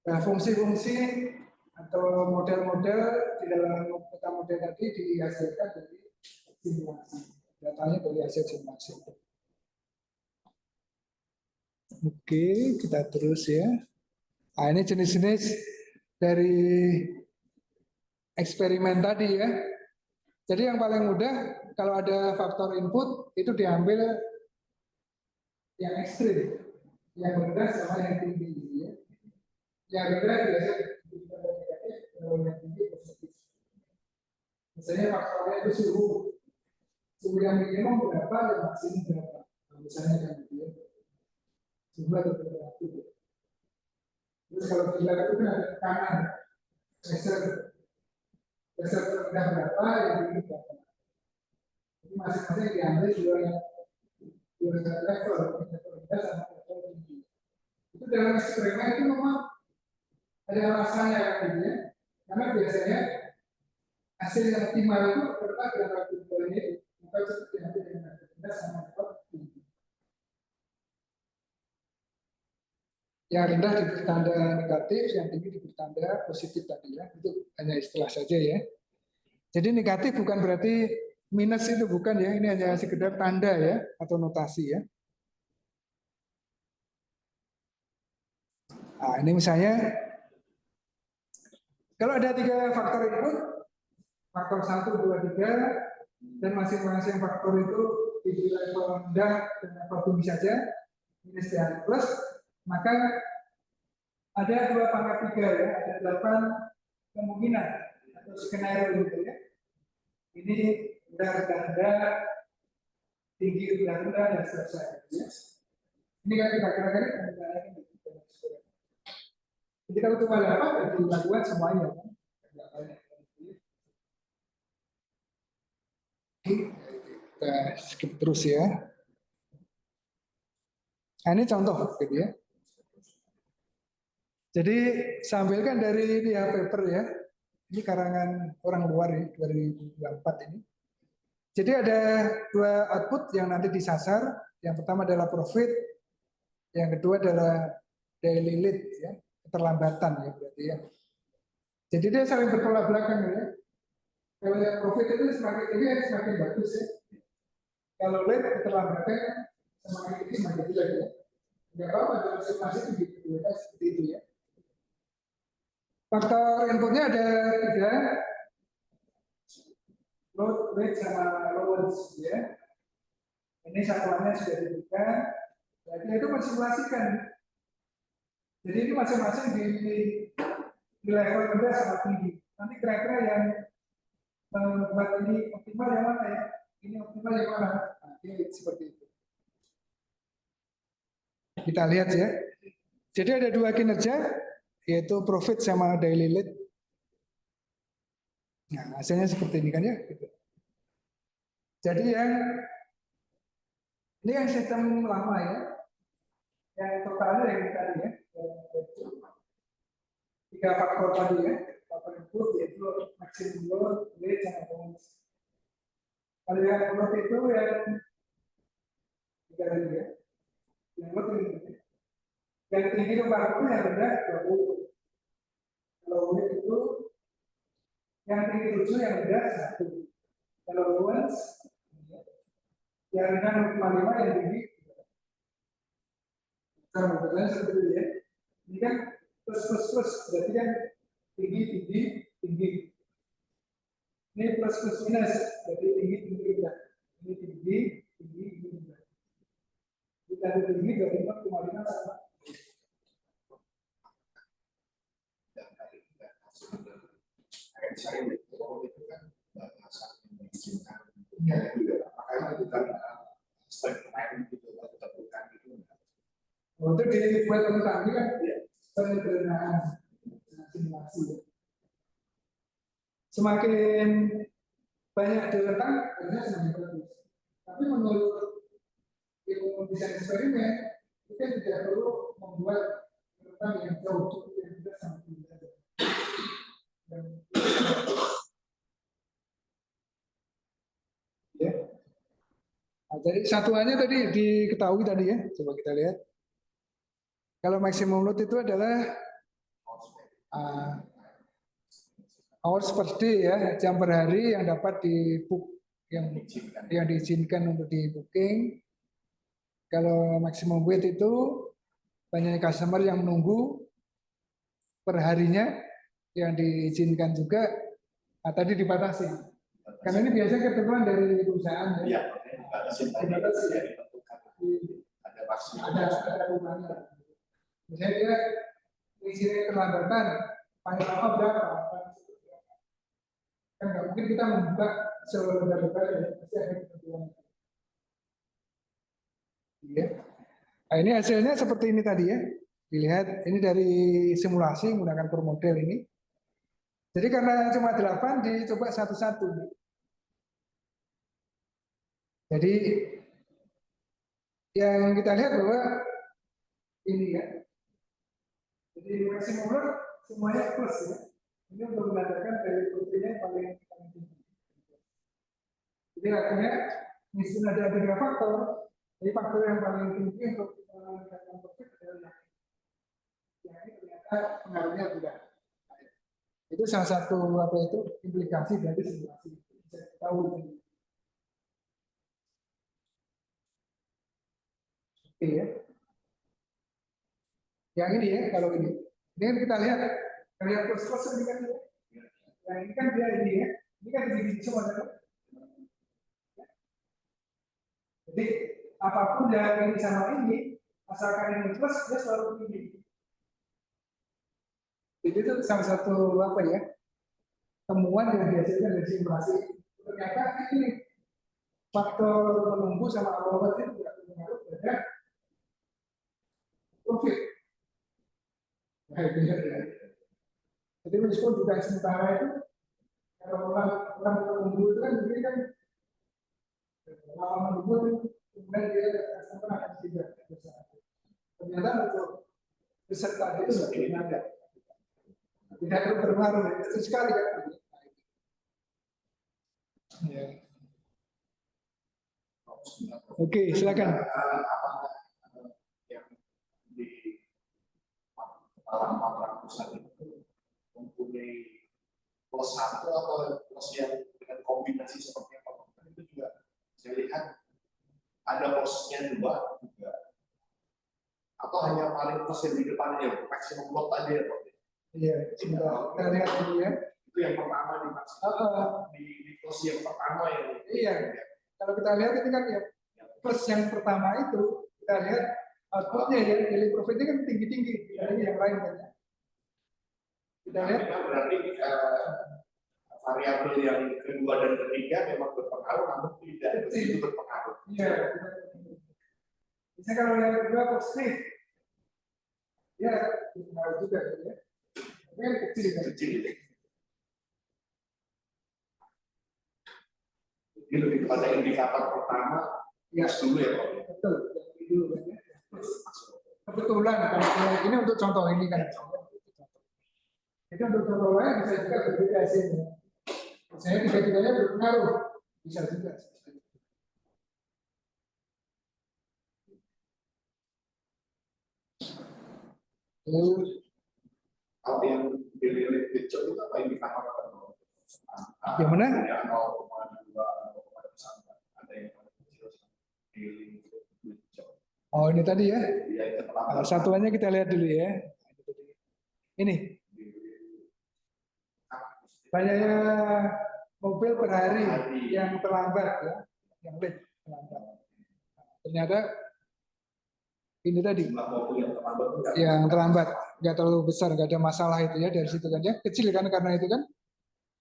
Nah, fungsi-fungsi atau model-model di dalam peta model tadi dihasilkan dari simulasi. Datanya dari hasil simulasi. Oke, kita terus ya. Nah, ini jenis-jenis dari eksperimen tadi ya. Jadi yang paling mudah kalau ada faktor input itu diambil yang ekstrim, yang rendah sama yang tinggi ya. Yang rendah biasanya negatif, kalau yang tinggi positif. Misalnya faktornya itu suhu yang minimum berapa, yang maksimum berapa. Nah, misalnya kan gitu ya. Suhu atau temperatur. Terus kalau kita itu kan ada tekanan, pressure terendah berapa, yang tinggi berapa. Jadi masing-masing diambil dua level, level rendah sama level tinggi. Itu dalam eksperimen itu memang ada alasannya kan gitu ya. Karena biasanya hasil yang optimal itu berapa dengan level ini, maka itu diambil dengan level rendah sama level tinggi. Yang rendah diberi tanda negatif, yang tinggi diberi tanda positif tadi ya. Itu hanya istilah saja ya. Jadi negatif bukan berarti minus, itu bukan ya. Ini hanya sekedar tanda ya atau notasi ya. Nah, ini misalnya kalau ada 3 faktor input, faktor 1, 2, 3, dan masing-masing faktor itu di level rendah dan level tinggi saja, minus dan plus, maka ada 2 pangkat 3 ya, ada 8 kemungkinan atau skenario gitu ya. Ini rendah, tinggi, rendah, dan seterusnya. Ya. Ini kan kira-kira ini. Jadi kalau cuma 8, jadi lakukan semuanya. Kan? Kita skip terus ya. Nah, ini contoh gitu ya. Jadi sampaikan dari pihak paper ya. Ini karangan orang luar ya, 2024 ini. Jadi ada 2 output yang nanti disasar. Yang pertama adalah profit, yang kedua adalah daily lead ya, keterlambatan ya berarti ya. Jadi dia saling bertolak belakang ya. Kalau yang profit itu semakin tinggi semakin bagus ya. Kalau lead keterlambatan semakin tinggi semakin jelek ya. Enggak apa-apa dalam simulasi itu gitu, seperti itu ya. Faktor inputnya ada 3, load, weight, sama loads ya. Ini satuannya sudah dibuka. Jadi itu mensimulasikan. Jadi ini masing-masing di level rendah sama tinggi. Nanti kira-kira yang membuat ini optimal yang mana ya? Ini optimal yang mana? Nah, ini seperti itu. Kita lihat ya. Jadi ada 2 kinerja, yaitu profit sama daily lead. Nah, hasilnya seperti ini kan ya. Jadi ini yang sistem lama ya, yang totalnya yang tadi ya, tiga faktor tadi ya, faktor input yaitu maximum load, weight, sama performance. Kalau yang load itu yang tiga tadi ya, yang load ini, yang tinggi itu faktornya yang rendah 20. Kalau weight itu yang tinggi 7, yang rendah 1. Kalau performance yang rendah 0,5, yang tinggi. Nah, kebetulan seperti itu ya. Ini kan plus, berarti kan tinggi. Ini plus minus, berarti tinggi rendah. Ini tinggi rendah. Kita ada tinggi berarti 0,5 sama. Saya itu kan bahasa yang mengizinkan juga, makanya itu kan aspek lain gitu, tentukan gitu. Untuk dibuat tadi kan penyederhanaan simulasi. Semakin banyak diletak, harusnya semakin bagus. Tapi menurut ilmu desain eksperimen, kita tidak perlu membuat letak yang jauh, yang tidak sangat tinggi saja. Ya. Nah, jadi satuannya tadi diketahui tadi ya, coba kita lihat. Kalau maksimum load itu adalah hours per day ya, jam per hari yang dapat yang diizinkan untuk di booking. Kalau maksimum weight itu banyak customer yang menunggu per harinya yang diizinkan juga. Nah, tadi dibatasi. Karena ini biasanya ketentuan dari perusahaan ya. Iya, dibatasi ya, ditentukan. Ada maksimal. Ada ukurannya. Misalnya dia isinya keterlambatan paling lama berapa? Kan nggak mungkin kita membuka selebar-lebar ya, pasti ada ketentuan. Ya. Nah, ini hasilnya seperti ini tadi ya. Dilihat ini dari simulasi menggunakan per model ini. Jadi karena cuma 8 dicoba satu-satu. Jadi yang kita lihat bahwa ini ya. Jadi maksimum load semuanya plus ya. Ini untuk menandakan dari proteinnya yang paling tinggi. Jadi artinya meskipun ada 3 faktor, jadi faktor yang paling tinggi untuk meningkatkan profit adalah yang ini ternyata pengaruhnya tidak. Itu salah satu implikasi dari simulasi. Bisa tahu ini. Oke ya. Yang ini ya, kalau ini. Ini kan kita lihat karya plus ini kan ya. Yang ini kan dia ini ya. Ini kan begini semua kan. Jadi apapun yang ini sama ini, asalkan ini plus dia selalu tinggi. Jadi itu salah satu temuan yang dihasilkan dari simulasi. Ternyata ini faktor menunggu sama awal itu tidak berpengaruh pada profit. Jadi meskipun juga sementara itu kalau orang menunggu itu kan begini kan lama menunggu itu kemudian dia customer akan tidak besar. Ternyata untuk peserta itu tidak berpengaruh itu sekali kan. Ya. Oke, silakan. Yang di kepala pusat itu mempunyai plus 1 atau plus yang dengan kombinasi seperti apa itu juga saya lihat ada plusnya 2 juga, atau hanya paling plus yang di depannya maksimum load aja ya Pak? Iya, kita lihat dulu ya. Itu yang pertama di di plus yang pertama ya. Iya. Kalau kita lihat itu kan ya plus yang pertama itu kita lihat outputnya ya, daily profitnya kan tinggi-tinggi dari yang lain kan. Kita lihat berarti variabel yang kedua dan ketiga memang berpengaruh, namun tidak begitu berpengaruh. Iya. Misalnya kalau yang kedua positif, ya berpengaruh juga ya. Tapi kan kecil kan. Kecil. Ini lebih kepada indikator pertama, Ya, dulu ya Pak. betul. Yang dulu kan ya. Kebetulan kalau ini untuk contoh ini kan. Jadi untuk contoh lain bisa juga berbeda hasilnya. Saya tiga-tiganya berpengaruh, bisa juga. Lalu Kalau yang pilih picture itu apa indikator apa? yang mana? Ya 0,2, 0,1, ada yang kecil, pilih picture. Oh ini tadi ya. Ya, itu terlambat. Satuannya kita lihat dulu ya. Ini banyaknya mobil per hari yang terlambat ya, yang late terlambat. Ternyata ini tadi Jumlah mobil yang terlambat itu nggak yang terlambat nggak terlalu besar, nggak ada masalah itu ya dari situ kan ya, kecil kan karena itu kan.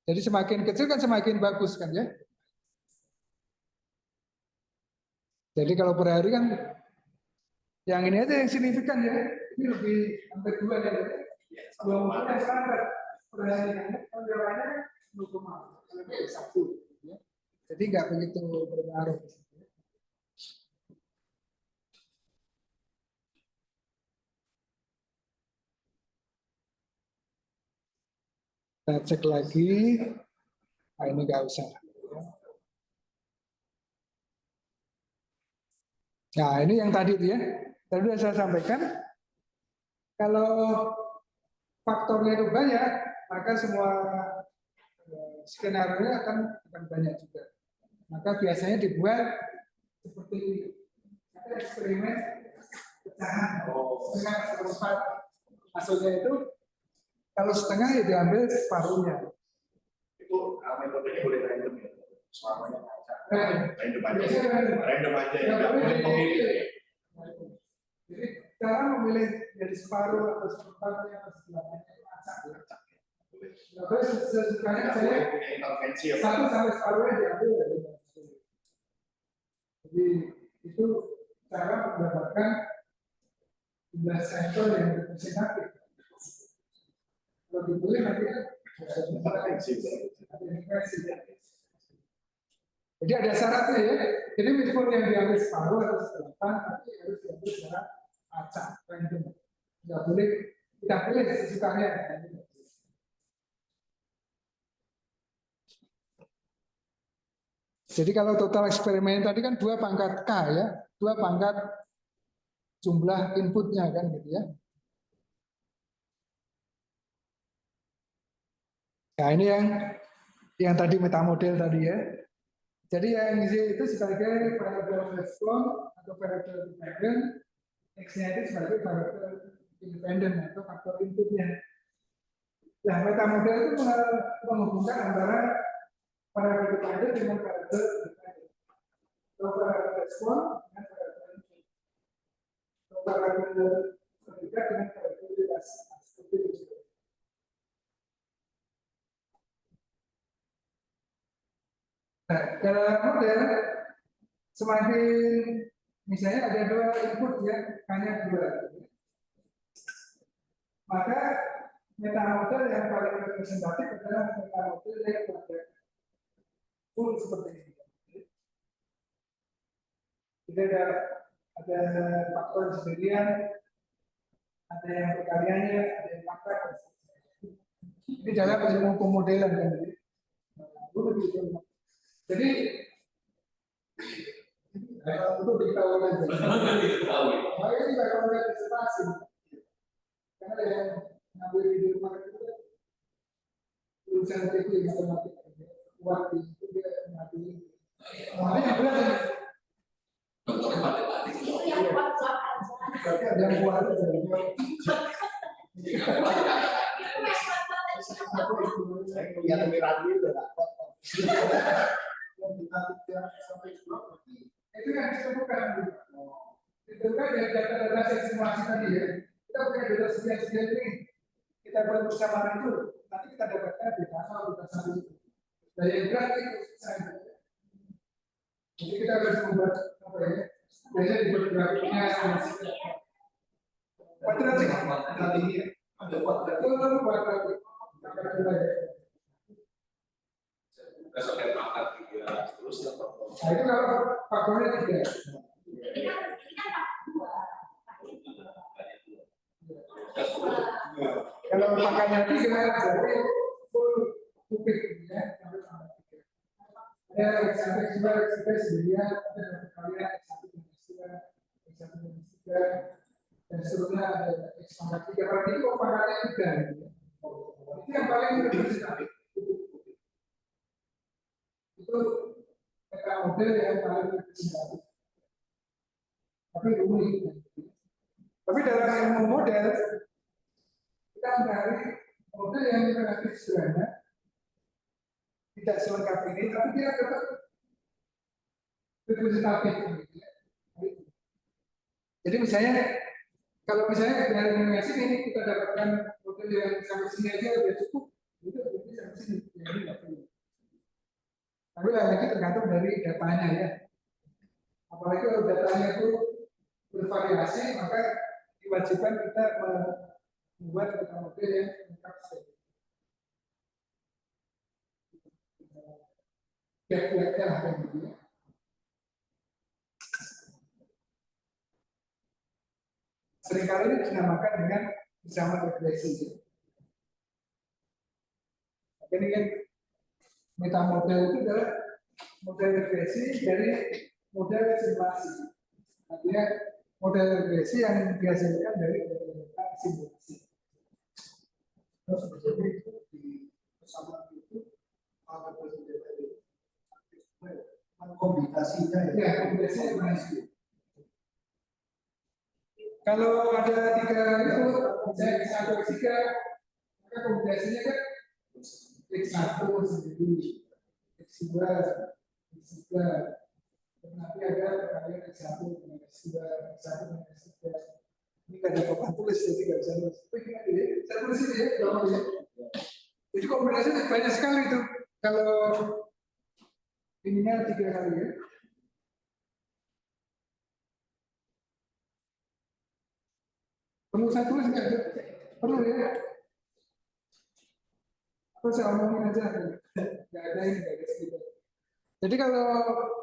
Jadi semakin kecil kan semakin bagus kan ya. Jadi kalau per hari kan yang ini aja yang signifikan ya, ini lebih hampir 2 ya. Dua mobil yang terlambat per hari kan, kalau yang lainnya 0,1 ya. Jadi nggak begitu berpengaruh. Kita cek lagi. Nah, ini nggak usah. Nah, ini yang tadi itu ya. Tadi sudah saya sampaikan. Kalau faktornya itu banyak, maka semua skenario akan banyak juga. Maka biasanya dibuat seperti ini. Ada eksperimen pecahan setengah seperempat. Maksudnya itu kalau setengah ya diambil separuhnya. itu metodenya boleh random ya. Selamanya random aja. Biasanya Random aja ya. nggak Nggak boleh memilih. Jadi cara memilih dari separuh atau seperempatnya atau sebelahnya itu acak ya. Nah, terus sesukanya Nggak saya boleh punya intervensi ya. Pak. satu sampai separuhnya diambil dari jadi itu cara mendapatkan jumlah sampel yang representatif. Kalau dipilih nanti kan ada intervensi. Jadi ada syaratnya ya. Jadi meskipun yang diambil separuh atau seperempat, tapi harus diambil secara acak, random. Nggak boleh kita pilih sesukanya. Jadi kalau total eksperimen tadi kan 2 pangkat K ya, 2 pangkat jumlah inputnya kan gitu ya. Nah ini yang tadi metamodel tadi ya. Jadi yang itu sebagai variable respon atau variable dependent, X-nya itu sebagai variable independent atau faktor inputnya. Nah metamodel itu menghubungkan antara variable dependent dengan variable dependent. Atau variable respon dengan variable input. Atau variable terdekat dengan variable relasi. Seperti itu. Nah, dalam model semakin misalnya ada 2 input ya, hanya 2. Maka metamodel yang paling representatif adalah metamodel yang pada full seperti ini. Jadi ada faktor sendirian, ada yang perkaliannya, ada yang faktor. Ini dalam ilmu pemodelan kan. Jadi untuk diketahui aja. Makanya kita kalau lihat disertasi, karena ada yang ngambil di rumah itu tulisan teknik matematika, waktu itu dia ngambil. Makanya berat ya. Berarti ada yang buat itu. Ya lebih rapi udah nggak potong. Itu yang ditemukan. Ditemukan dari data-data simulasi tadi ya. Kita punya data sekian-sekian ini. Kita buat bersamaan itu. Nanti kita dapatkan data asal data satu itu. Dari yang berat itu saya. Jadi kita harus membuat apa ya? Biasanya dibuat grafiknya. Kuadrat sih. Ada kuadrat. Itu buat grafik. Berdasarkan pangkat 3 terus Nah itu kalau faktornya 3. Kalau pakannya 3, berarti full kubik ya, sampai tambah 3. Ada X1, X2, X3 sendirian, ada kalian X1 dan X2, X1 dan X3, dan seterusnya ada X pangkat 3. Berarti itu pangkatnya 3 gitu ya. Itu yang paling representatif. Itu peta model yang paling representatif. Tapi unik. Tapi dalam ilmu model, kita mencari model yang relatif sederhana, tidak selengkap ini, tapi dia tetap representatif. Jadi misalnya, kalau misalnya dari animasi ini kita dapatkan model yang sampai sini aja udah cukup, itu berarti sampai sini, yang ini nggak perlu. Tapi lagi tergantung dari datanya ya. Apalagi kalau datanya itu bervariasi, maka diwajibkan kita membuat peta model yang lengkap. Gap-gapnya lah yang gitu ya. Seringkali ini dinamakan dengan ancaman regresi. Ini kan metamodel itu adalah model regresi dari model simulasi. Artinya model regresi yang dihasilkan dari data simulasi. Terus jadi di persamaan itu ada kombinasinya ya, kombinasinya masih. Kalau ada 3 itu, misalnya X1, X3, maka kombinasinya kan X1 sendiri, X2, X3, nanti ada perkalian X1 dengan X2, X1 dengan X3. Ini nggak ada papan tulis, jadi nggak bisa tulis. Saya tulis ini ya, gampang ya. Jadi kombinasinya banyak sekali itu. Kalau ininya 3 kali ya. Perlu saya tulis nggak? Perlu ya. Atau saya omongin aja. Nggak ada ini, nggak ada segitu. Jadi kalau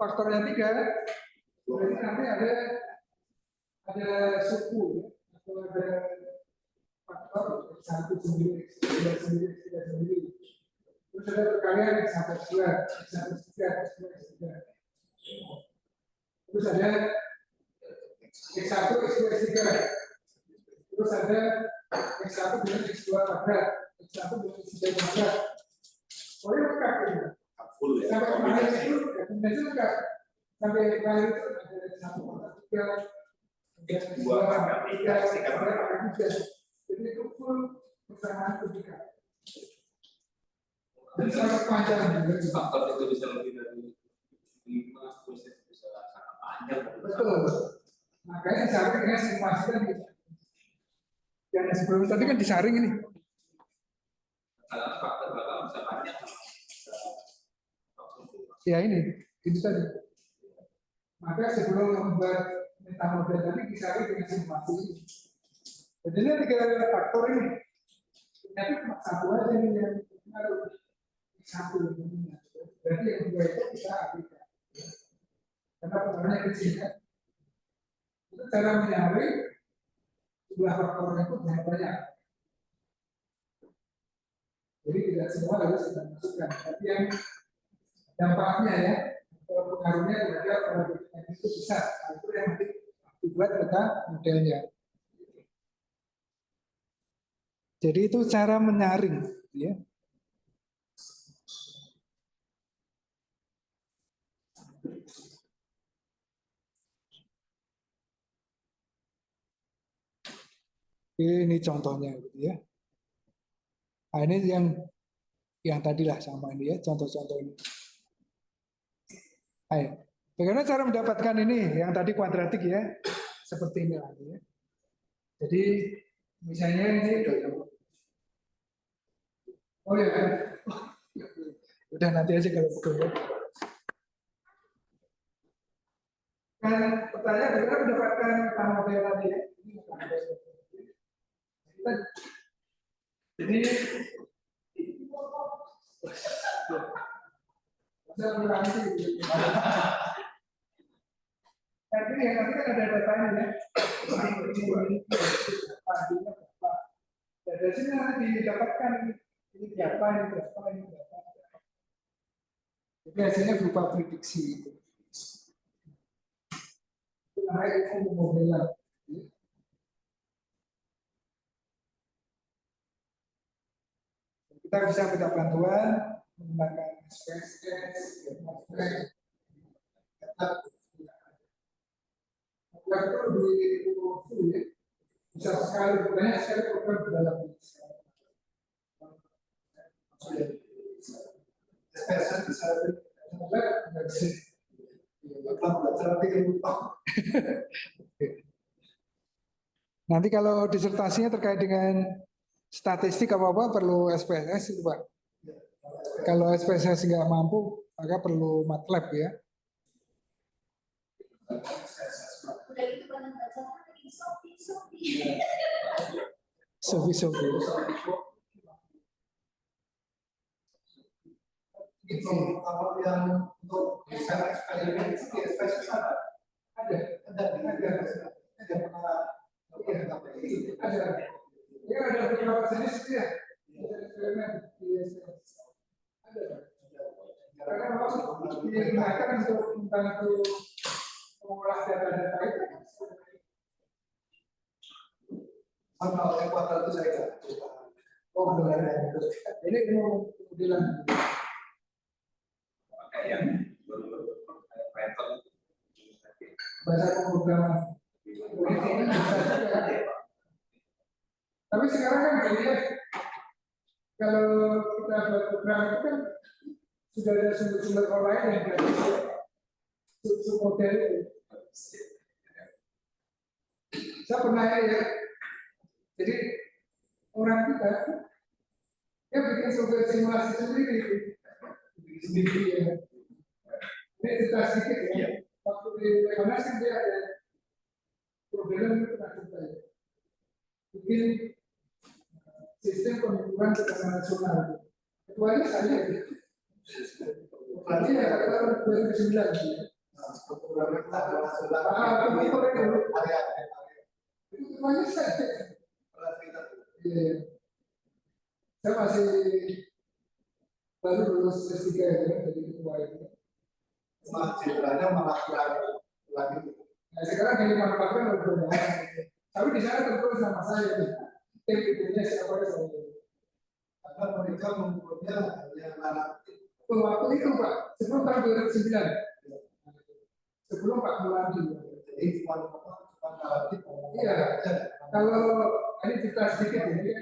faktornya 3, berarti nanti ada suku ya, atau ada faktor X1 sendiri, X2 sendiri, X3 sendiri. Terus ada perkalian X1, X2, X1, X3, X2, X3. Terus ada X1, X2, X3. Terus ada X1 dengan X2 kuadrat, X1 dengan X3 kuadrat. Pokoknya lengkap ini. Sampai kemarin itu, kombinasi lengkap. Sampai kemarin itu ada X1 kuadrat 3, X2 kuadrat 3, X3 kuadrat 3. Jadi itu full persamaan fisika. Jadi sangat panjang. Faktor itu bisa lebih dari 5, bisa sangat panjang. Betul. Makanya sampai dengan simulasi kan gitu. Yang sebelum tadi kan disaring ini. Faktor bakal bisa panjang. Ya ini tadi. Maka sebelum membuat metamodel tadi disaring dengan simulasi ini. Jadi ini 3 faktor ini. Ternyata cuma 1 aja nih yang pengaruh. 1 yang berarti yang 2 itu kita aplikasikan. Karena pengaruhnya kecil kan. Itu cara menyaring jumlah faktornya itu banyak. Jadi tidak semua harus kita masukkan. Tapi yang dampaknya ya, kalau pengaruhnya kira-kira probabilitas itu besar. Nah, itu yang nanti dibuat peta modelnya. Jadi itu cara menyaring, ya. Ini contohnya, gitu ya. Nah, ini yang tadi lah sama ini ya, contoh-contoh ini. Ayo, bagaimana cara mendapatkan ini? Yang tadi kuadratik ya, seperti ini lagi ya. Jadi misalnya ini, oh ya, udah nanti aja kalau betul ya. Kan pertanyaan bagaimana mendapatkan model tadi ya? Jadi toleransi. Tapi ya nanti kan ada datanya ya. Pastinya berapa. Dan dari sini nanti didapatkan ini berapa, ini berapa, ini berapa. Jadi hasilnya berupa prediksi itu. Itu namanya ilmu modelan. Kita bisa minta bantuan menggunakan SPSS, itu di ya. Bisa sekali, banyak sekali program di dalam ini. SPSS bisa nanti kalau disertasinya terkait dengan statistik apa-apa perlu SPSS itu Pak. Kalau SPSS nggak mampu, maka perlu MATLAB ya. Sofi. Kalau yang untuk desain eksperimen itu di SPSS ada beberapa jenis ya. Eksperimen di SPSS ada. Karena memang digunakan untuk membantu mengolah data-data itu. Sama kuartal itu saya kira. Oh benar. Ini mau bilang. Yang Bahasa pemrograman. Tapi sekarang kan gini ya, kalau kita buat program itu kan sudah ada sumber-sumber online yang submodel itu. Saya pernah ya, jadi orang kita dia bikin software simulasi sendiri ya. Ini cerita sedikit ya. Waktu di Lebanon kan dia ada problem itu pernah cerita ya. Bikin sistem pengukuran tekanan nasional. Ketuanya saya gitu. Berarti ya tahun 2009 ya. Pengukuran tekanan nasional. Itu ketuanya saya. Saya masih baru lulus S3 ya, jadi ketua itu. Jenderalnya malah kurang itu. Nah, sekarang di manufaktur udah banyak. Tapi di sana tertulis nama saya. Tim itunya siapa ya saya. Karena mereka mengukurnya yang anak. Waktu itu Pak, sebelum tahun 2009. Sebelum Pak Muladi. Jadi cuma relatif. Iya. Kalau ini cerita sedikit ini,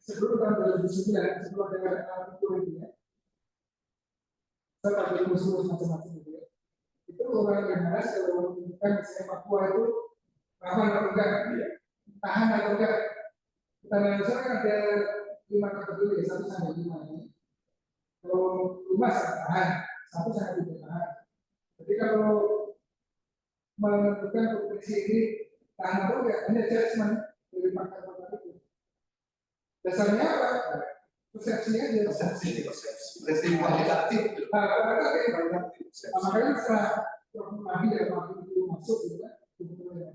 sebelum tahun 2009, sebelum ada alat ukur ini ya. Saya pakai rumus macam-macam gitu ya. Itu orang yang bahas kalau kan misalnya Papua itu tahan atau enggak, tahan atau enggak. Tanah Indonesia kan ada 5 kategori, 1 sampai 5 ini. Kalau 5 sangat tahan, 1 sangat tidak tahan. Jadi kalau menentukan provinsi ini tahan atau enggak, hanya judgement dari pakar-pakar itu. Dasarnya apa? Persepsi aja. Persepsi kualitatif. Makanya setelah Nabi dan Nabi itu masuk gitu kan, 2015,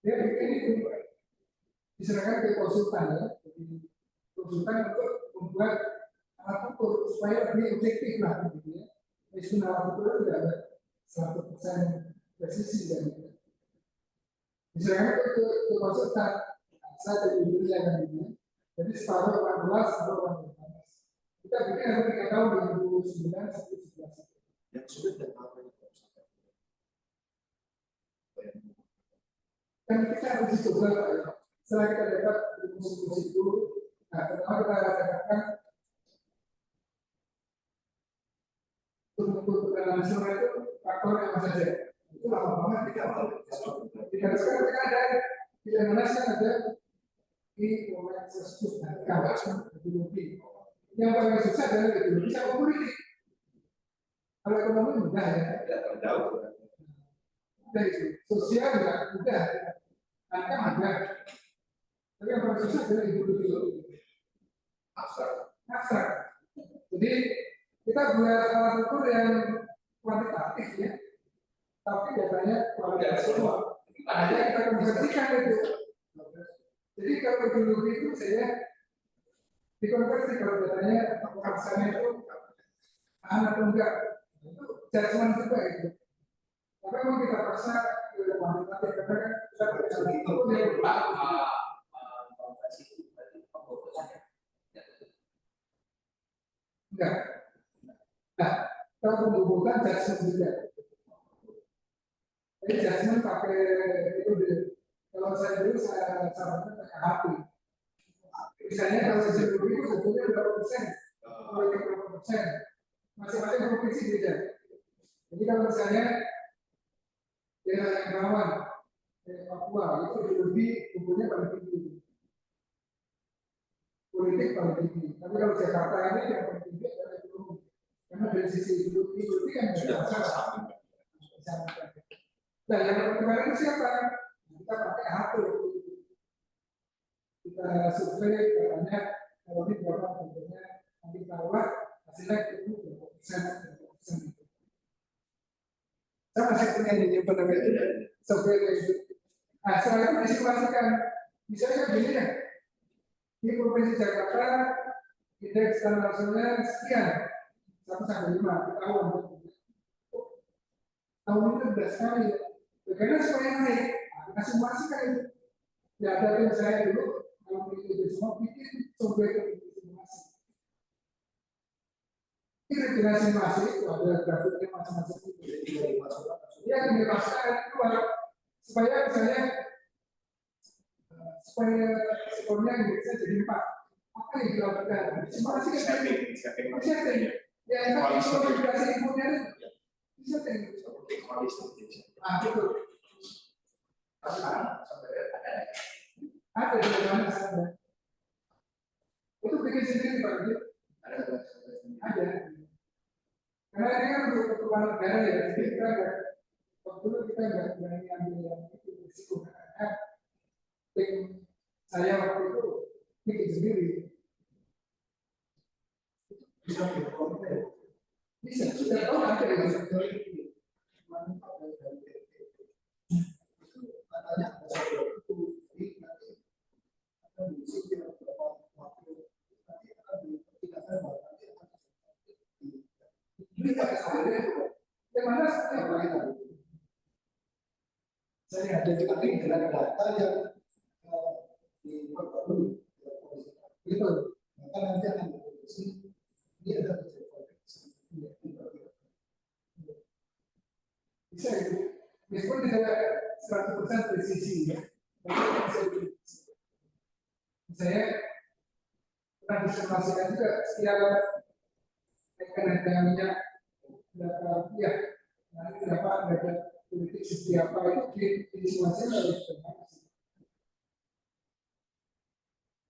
dia bikin itu diserahkan ke konsultan ya, jadi konsultan untuk membuat alat ukur supaya lebih objektif lah gitu ya. Meskipun alat ukur itu tidak ada 100% presisi dan gitu. Diserahkan ke konsultan, saya jadi dunia kan gitu ya. Jadi separuh 18, separuh 18. Kita bikin ada 3 tahun 2009 sampai 2011. Yang sulit dan apa yang kan kita harus coba ya. Setelah kita dapat rumus itu, nah pertama kita katakan untuk tekanan nasional itu faktor yang apa saja. Itu lama banget tidak tahu. Tidak sekarang kita ada di Indonesia ada di program tersebut kawasan ideologi. Yang paling susah adalah ideologi sama politik. Kalau ekonomi mudah ya, tidak terjauh. Mudah itu, sosial juga mudah, angka mudah. Tapi yang paling susah adalah ideologi. Abstrak. Jadi Kita buat alat ukur yang kuantitatif ya, tapi datanya kualitatif semua. Hanya kita konversikan itu. Jadi kalau dulu itu saya dikonversi kalau datanya paksanya itu atau enggak, itu judgement juga itu. Tapi kalau kita paksa ke kuantitatif karena kan kita berbicara itu dia enggak. Nah, kalau pembubukan judgement juga. Jadi judgement pakai itu deh. Kalau saya dulu saya sarankan pakai hati. Misalnya kalau sebelum itu sebetulnya berapa persen, berapa persen, masing-masing provinsi beda. Jadi kalau misalnya daerah yang rawan, Papua itu lebih kumpulnya paling tinggi, politik paling tinggi. Tapi kalau Jakarta ini yang paling tinggi adalah ekonomi, karena dari sisi ideologi kan tidak masalah. Nah, yang kemarin siapa? Kita pakai hati. Kita survei katanya kalau ini berapa bentuknya nanti taruhlah hasilnya itu berapa persen. Saya masih punya ini yang pada survei itu. Nah, setelah itu disimulasikan. Misalnya begini ya, di provinsi Jakarta indeks tanah nasionalnya sekian 1 sampai 5 di tahun. Tahun ini sudah sekali. Karena supaya naik, kita simulasikan itu. Ya ada yang saya dulu kalau itu semua bikin survei simulasi. Ini simulasi itu ada grafiknya macam-macam itu. Ya dimasukkan keluar supaya misalnya supaya skornya bisa jadi 4. Apa yang dilakukan? Simulasi kan setting. Ya kalau dikasih inputnya itu setting. Ah betul. Ada di mana ada. Itu bikin sendiri Pak. Ada. Karena ini kan untuk keperluan negara ya, jadi kita nggak, waktu kita nggak berani ambil yang itu risiko karena tim saya waktu itu bikin sendiri. Bisa berkomentar. Bisa sudah tahu ada yang saya ada juga dengan data yang diperbarui itu maka nanti akan berfungsi ini ada bisa itu meskipun tidak 100% presisi ya saya pernah disimulasikan juga setiap rekan minyak berapa rupiah nanti berapa ada politik setiap apa itu disimulasikan oleh informasi.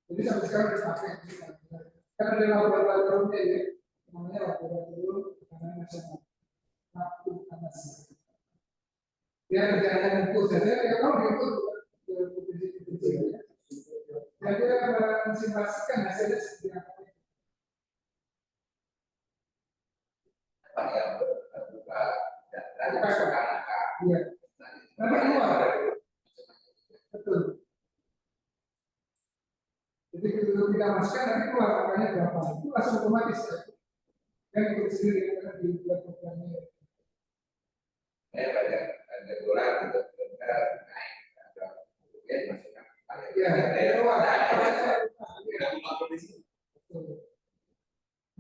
Jadi sampai sekarang dipakai kan ada laboratoriumnya ya namanya laboratorium tekanan nasional waktu panas dia kerjanya ngukur saja ya kalau diukur ke provinsi-provinsi ya dia mensimulasikan hasilnya seperti apa. Yang terbuka dan iya. Nanti keluar. Betul. Jadi kalau kita masukkan nanti keluar angkanya berapa itu langsung otomatis ya. Yang ikut sendiri karena dibuat programnya. Banyak ada dolar untuk naik ada kemudian masukkan. Ya, ada.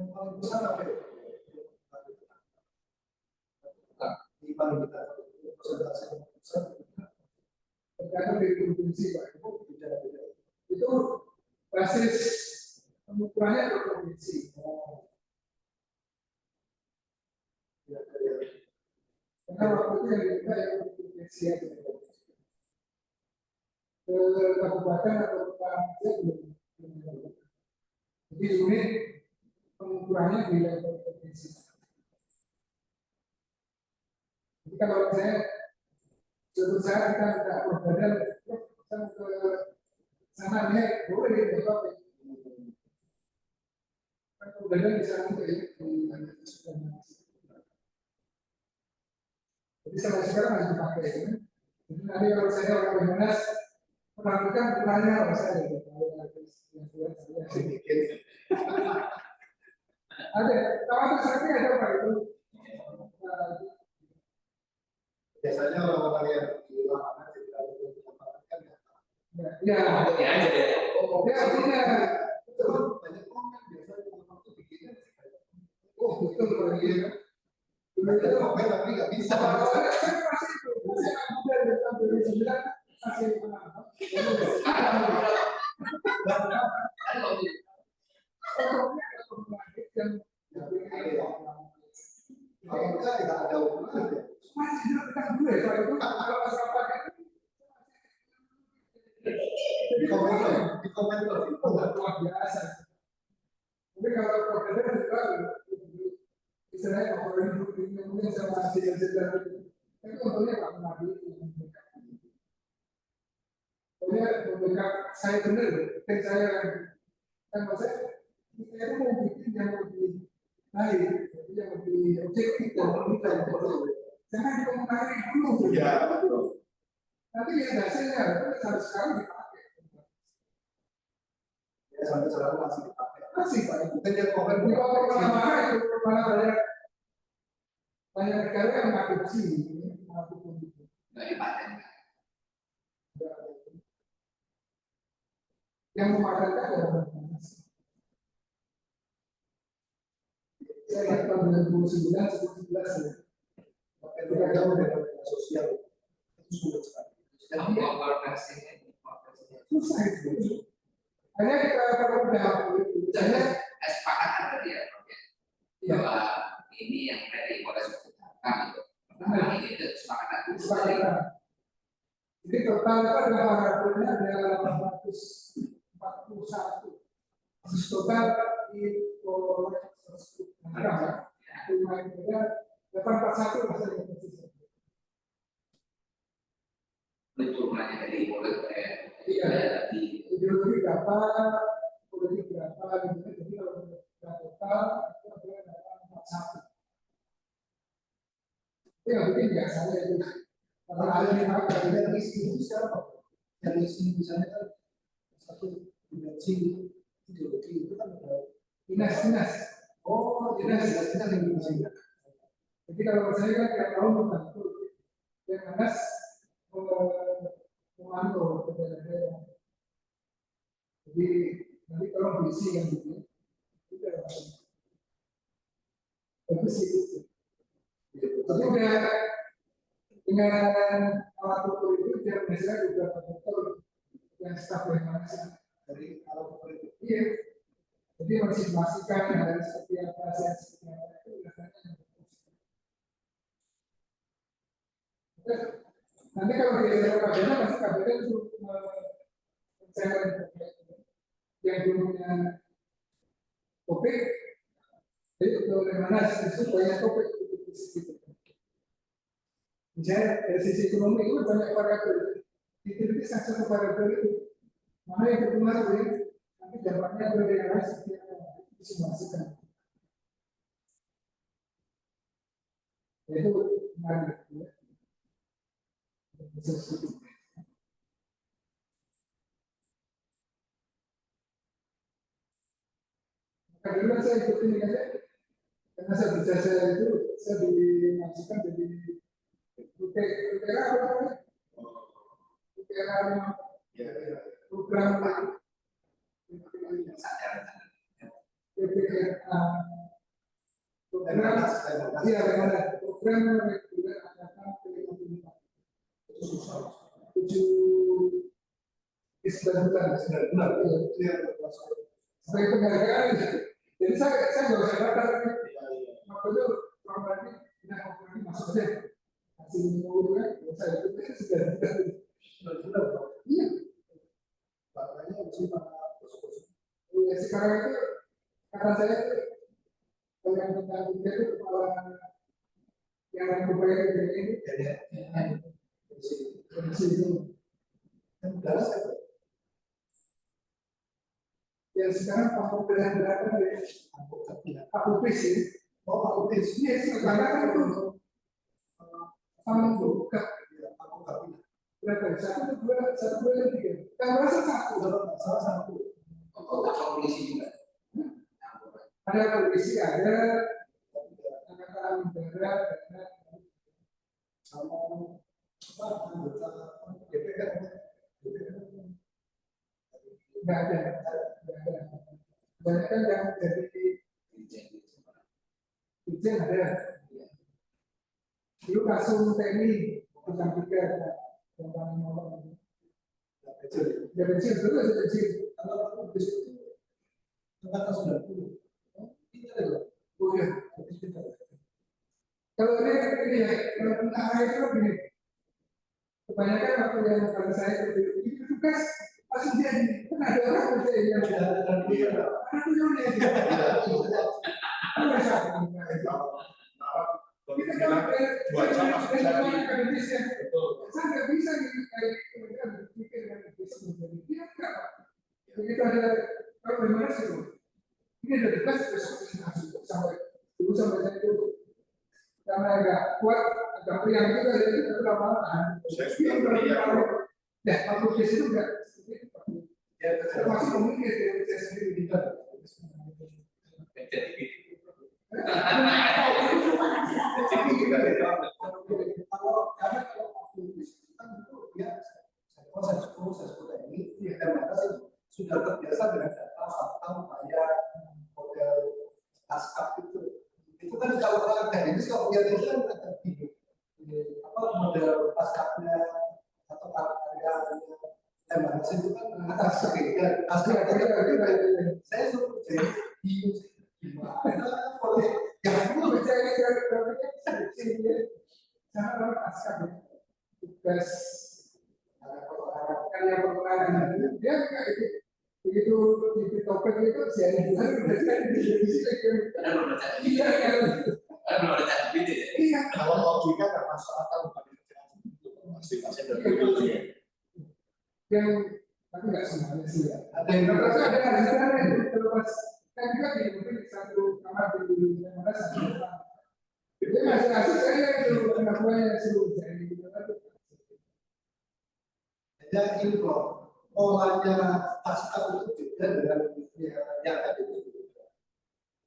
Yang paling besar apa itu? Di paling kita tergantung dari provinsi Pak itu basis pengukurannya ke provinsi. Karena waktu itu yang kita yang provinsi ke kabupaten atau kota belum. Jadi unit pengukurannya di level provinsi. Jadi kalau saya suatu saat kita tidak berbadan ke sana nih boleh di bapak kan badan bisa untuk ya Jadi sampai sekarang masih dipakai. Ya. Jadi nanti kalau saya orang Banyumas menampilkan perannya apa saya kalau yang buat saya sedikit. Ada, kalau sapi ada apa itu? Biasanya orang-orang yang di lapangan juga kan Ya, aja deh. ya artinya betul. banyak orang biasanya waktu bikinnya Oh betul kalau gitu. mereka komen tapi nggak bisa. Kalau saya masih itu, saya muda dari tahun 2009 masih Kalau enggak tidak ada hubungannya. masih kita gue kalau itu kalau masyarakat Di komentar, di komentar itu luar biasa. Tapi kalau provider juga istilahnya kalau ini mungkin sama hasil-hasil tapi untungnya Pak Nabi pokoknya memberikan saya benar dan saya kan maksudnya kita itu mau bikin yang lebih baik jadi yang lebih objektif dan lebih baik jangan dikomentari dulu ya betul. nanti lihat hasilnya itu harus sekali dipakai Ya sampai sekarang masih dipakai. masih Pak Bukan yang komen di mana itu mana banyak negara yang mengaku sini mengaku begitu Nggak dipatenkan. yang memakankan adalah saya ingat tahun 2009 11 ya. ketika jauh dari sosial itu sulit sekali. Kalau konversinya, Susah itu. Hanya kita permudah. Misalnya, kesepakatan tadi ya, Prof. ya, Bahwa ini yang dari Polres Jakarta itu. Pertama ini itu kesepakatan. kesepakatan. Jadi total itu ada variabelnya ada 841. Total di Polres Jakarta. Cuma ada 841 masalah posisi. Jumlahnya dari Polres Iya. di Ideologi berapa, politik berapa, gitu. Jadi kalau total itu ada 841. Itu yang bikin biasa itu. Kalau ada yang pakai Dari sini siapa? Dari sini misalnya kan satu dimensi ideologi itu kan ada dinas. oh dinas yang dimensi. Jadi kalau saya kan tiap tahun membantu yang dinas memantau ke daerah-daerah. Jadi nanti kalau diisi kan gitu. Bagus sih itu. Tapi udah dengan alat ukur itu dia biasanya juga betul yang staf yang mana Dari alat ukur itu. iya. Jadi masih memastikan dari seperti apa saya seperti apa itu biasanya. Nanti kalau di daerah kabinet pasti kabinet itu yang dulunya topik jadi bagaimana itu banyak topik gitu. Misalnya dari sisi ekonomi itu banyak variabel diteliti satu variabel itu mana yang berpengaruh ya nanti dampaknya ke daerah seperti apa disimulasikan itu menarik ya. Karena saya ikutin aja, karena saya berjasa itu saya dimaksudkan jadi UTR apa? UTR program PPRA program iya bagaimana program reguler angkatan P55 7 9 bulan itu yang sebagai penghargaan jadi saya nggak usah daftar waktu itu orang berarti tidak mau masuk aja hasil minggu kan saya itu sudah iya makanya sekarang itu karena saya yang tentang itu kepala yang berbayar ini kondisi itu yang sekarang Pak Pilihan berapa ya? Pak Lupis ya? Oh Pak Lupis, iya sekarang kan itu Kamu buka. Berapa? Satu, dua, tiga. Kamu rasa satu? Salah satu. polisi juga. Ada polisi, ada angkatan udara, ada Sama anggota DPR. nggak ada. Banyak kan yang dari Ijen ada. Dulu Kasum TNI bukan tiga, yang paling nomor. Ya kecil, dulu ada kecil. Kalau di situ angkatan 90. Oh iya. Kalau ini ya, kalau tentang itu begini. Kebanyakan waktu yang kalau saya itu tugas langsung dia kan ada orang kerja yang ada dia kita kan Dua jam langsung jadi. saya nggak bisa kayak kemudian berpikir dengan bisnis menjadi dia enggak begitu ada kalau bagaimana sih ini ada tugas besok sampai dulu sampai saya itu karena agak kuat agak priang juga jadi itu lama-lama Saya sudah beriak. ya kalau kes itu enggak termasuk memikir dari saya sendiri di dalam Karena kalau aktivis kan itu dia proses ini dan mereka sudah terbiasa dengan data fakta upaya model ASCAP itu kan kalau akademis kalau lihat itu kan terhidup apa model ASCAP-nya atau karya lembaga itu kan atas dan ASCAP saya suruh jadi bingung gimana boleh yang itu percaya karena orang askar tugas karya permukaan dia nggak itu begitu di topik itu jadi udah jadi di sini iya kalau logika kan masuk akal bukan masing-masing dari yang tapi nggak semuanya sih ya ada yang terus ada itu terus kan juga di mungkin satu kamar di mana satu jadi masing-masing saya itu pengakuannya seluruh jadi jadi ini loh polanya ASCAP itu beda dengan yang ada di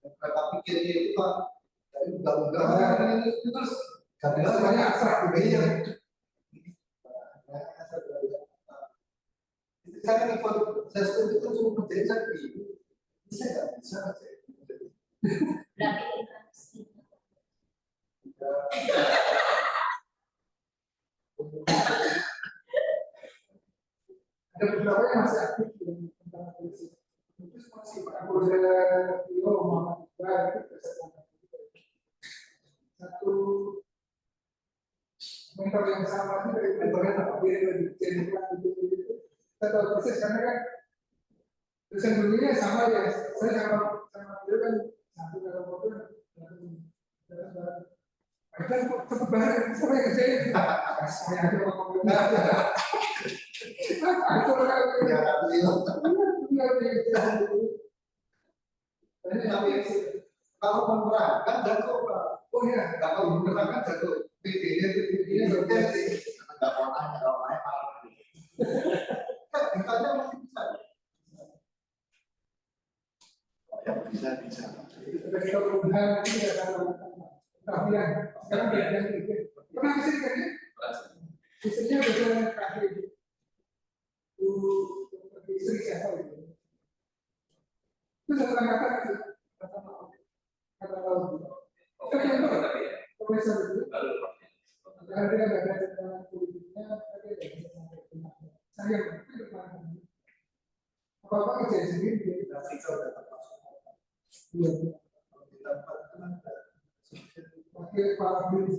mereka pikirnya itu kan dari undang-undang ini terus karena banyak abstrak juga ya saya ikut saya itu kan cuma menjadi sapi saya nggak bisa ada beberapa yang masih aktif di tentang polisi itu masih Kapolda Rio Muhammad Iqbal itu satu mentor yang sama itu dari mentornya Pak Biro di Jenderal itu kita tahu persis karena kan dosen dulunya sama ya saya sama beliau kan satu dalam foto kan cepet banget saya kerjain saya ada ngomong aku kalau menerangkan jago oh ya kalau menerangkan jago PD-nya nggak mau nanya kalau naik malah ditanya masih bisa ya bisa sebagai perubahan ini adalah tapi yang sekarang belajar pernah kesini kan ya istrinya bisa kasih istri siapa itu satu kata laut tapi yang profesor itu karena dia nggak ada tentang politiknya tapi dia bisa sampai saya apa kerja sendiri dia kasih saudara iya pakai para beli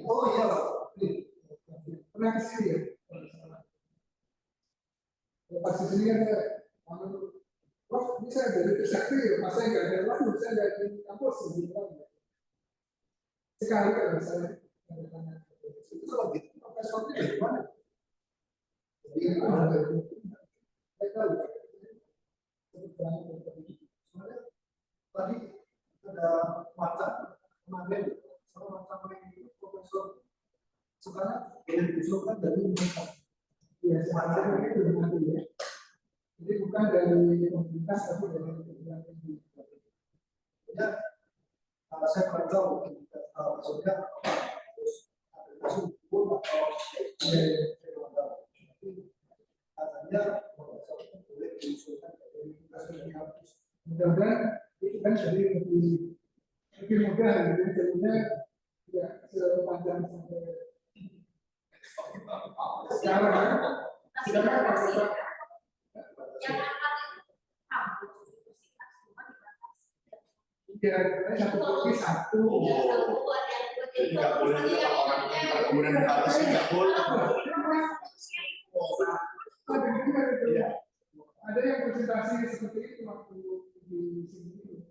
oh iya pernah kesini ya pas kesini kan Prof, bisa dari Trisakti ya, masa nggak ada lalu, saya nggak di kampus sekali kan saya itu kalau gitu profesornya dari mana tadi ada macam kemarin diusulkan dari pemerintah. Ya, sekarang ini belum ada ya. Jadi bukan dari pemerintah tapi dari pemerintah. Ya, kalau saya pernah tahu, maksudnya aplikasi hukum atau katanya boleh diusulkan dari kampus. Mudah-mudahan itu kan jadi lebih mudah, jadi jadinya tidak sepanjang sampai sekarang. Sekarang kira-kira satu kopi satu. Jadi nggak boleh juga orang kemudian dibatasi, nggak boleh. Ada yang presentasi seperti itu waktu di sini.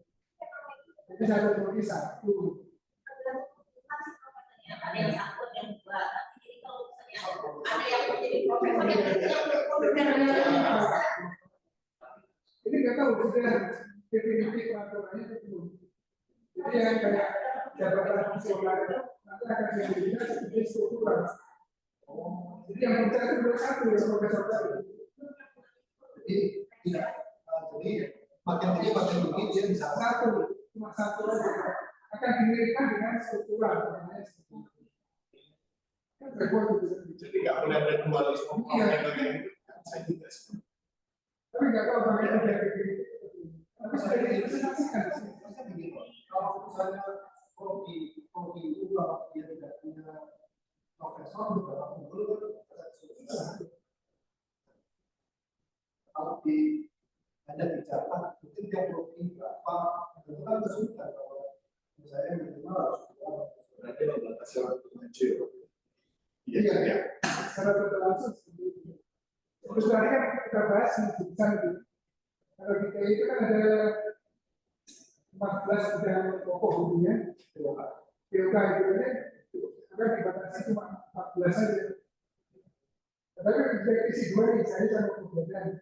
Jadi satu kopi satu. Ada yang sangkut yang dua. Jadi kalau misalnya ada yang menjadi profesor yang ini nggak tahu sudah definitif peraturannya itu belum. Jadi yang kayak jabatan fungsional itu nanti akan dijadikan seperti struktural. Jadi yang kerja itu belum satu ya profesor tadi. Jadi tidak. Jadi makin tinggi dia bisa satu, cuma satu aja. Akan dimiripkan dengan struktural. Jadi nggak boleh ada dualisme. Tapi nggak tahu bagaimana dia begini. Tapi sudah dipresentasikan. Kalau misalnya kopi itu kalau dia tidak punya profesor dalam unggul kalau di hanya dicatat mungkin dia kopi berapa itu kan kesulitan kalau misalnya minimal harus berarti membatasi waktu maju. Iya, secara berlangsung seperti itu. Terus tadi kan kita bahas jurusan itu. Kalau di TI itu kan ada 14 bidang pokok umumnya. POK itu kan dibatasi cuma 14 saja. Tapi kita isi dua nih, saya sama kemudian.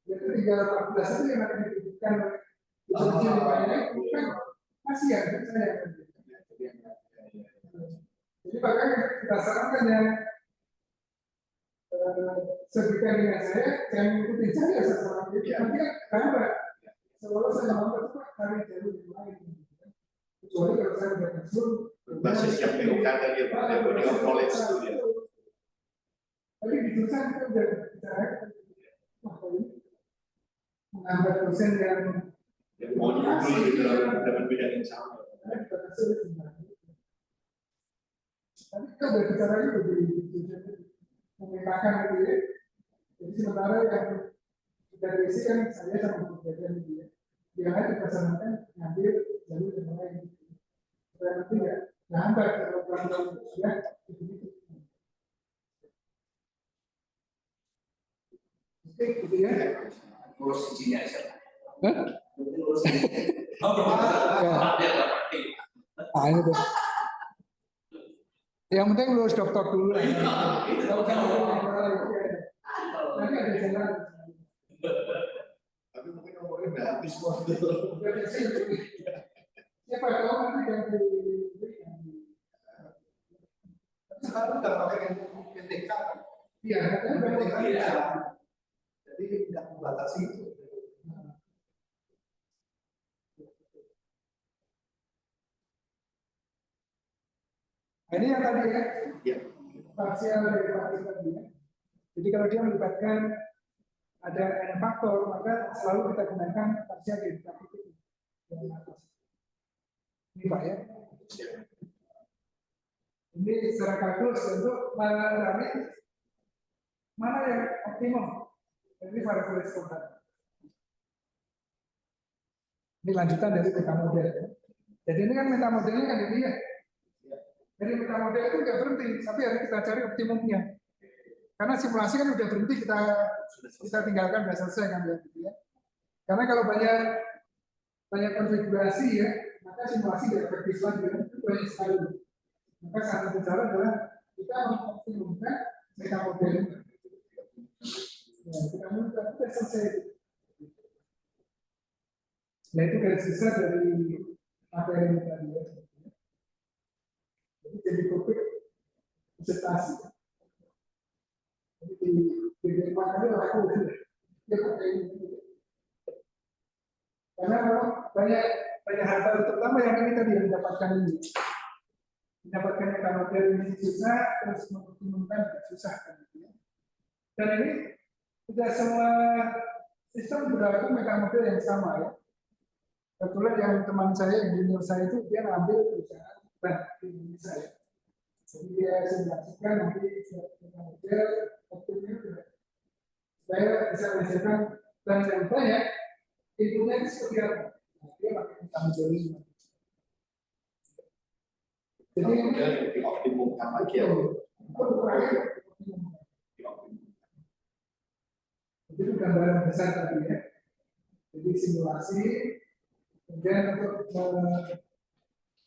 Itu tinggal 14 itu yang akan diberikan oleh ujian di banyak kan kasihan kan saya. Jadi makanya kita sarankan yang sebutkan dengan saya, jangan mengikuti saya seseorang itu. Nanti karena seolah saya mampu itu cari jalur yang lain. Kecuali kalau saya sudah pensiun. Basis yang POK tadi ya Pak, yang college itu ya. Tapi di jurusan kita sudah bicara, menambah dosen yang mau diunggul di dalam bidang yang sama. Tapi kita sudah bicara itu di memetakan itu ya. Jadi sementara yang sudah diisi kan saya sama kemudian itu ya. Yang lain dipersanakan ngambil jalur yang lain. Supaya nanti nggak hambat kalau pelan-pelan ya. Oke, gitu ya. Ngurus izinnya aja. Ini tuh. Yang penting lulus dokter dulu. Nanti ada jalan. Tapi mungkin nomornya nggak habis waktu. Siapa tahu nanti yang sekarang udah pakai yang PTK. Iya, jadi tidak membatasi itu. Nah, ini yang tadi ya, parsial dari partai tadi ya. Jadi kalau dia melibatkan ada n faktor, maka selalu kita gunakan parsial derivasi itu. Ini Pak ya. Ini secara kalkulus untuk mengenali mana yang optimum. Ini variabel spontan. Ini lanjutan dari metamodel. Jadi ini kan metamodelnya kan ini ya. Jadi metamodel itu nggak berhenti, tapi harus kita cari optimumnya. Karena simulasi kan udah berhenti, kita tinggalkan, udah selesai kan gitu ya. Karena kalau banyak konfigurasi ya, maka simulasi tidak efektif lagi, itu banyak sekali. Maka satu cara adalah kita mengoptimumkan metamodel. Ya, kita sudah selesai. Nah itu garis besar dari materi tadi ya. Jadi topik disertasi. di Denmark ini laku dia pakai ini. Karena memang banyak harta terutama yang ini tadi yang mendapatkan ini. Mendapatkan model ini susah, terus mempertimbangkan susah kan. Dan ini tidak semua sistem berlaku model yang sama ya. Kebetulan yang teman saya, yang junior saya itu dia ngambil perusahaan bank di Indonesia ya. Jadi dia simulasikan nanti model optimnya supaya bisa menghasilkan bank yang banyak. Intinya itu seperti apa? Dia pakai model ini. Jadi Di optimumkan lagi ya. itu gambaran besar tadi ya. Jadi simulasi, kemudian untuk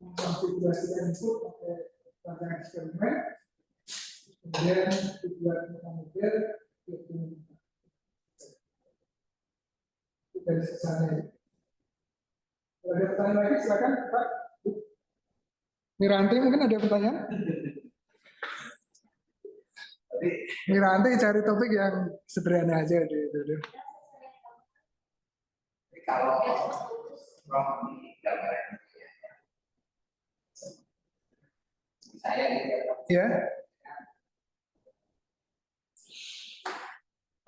mengkonfigurasikan itu pakai rancangan eksperimen, kemudian dibuat model itu dari sisanya. Kalau ada pertanyaan lagi silakan Pak. Miranti mungkin ada pertanyaan? Miranti cari topik yang sederhana aja deh. Kalau di gambaran saya Ya.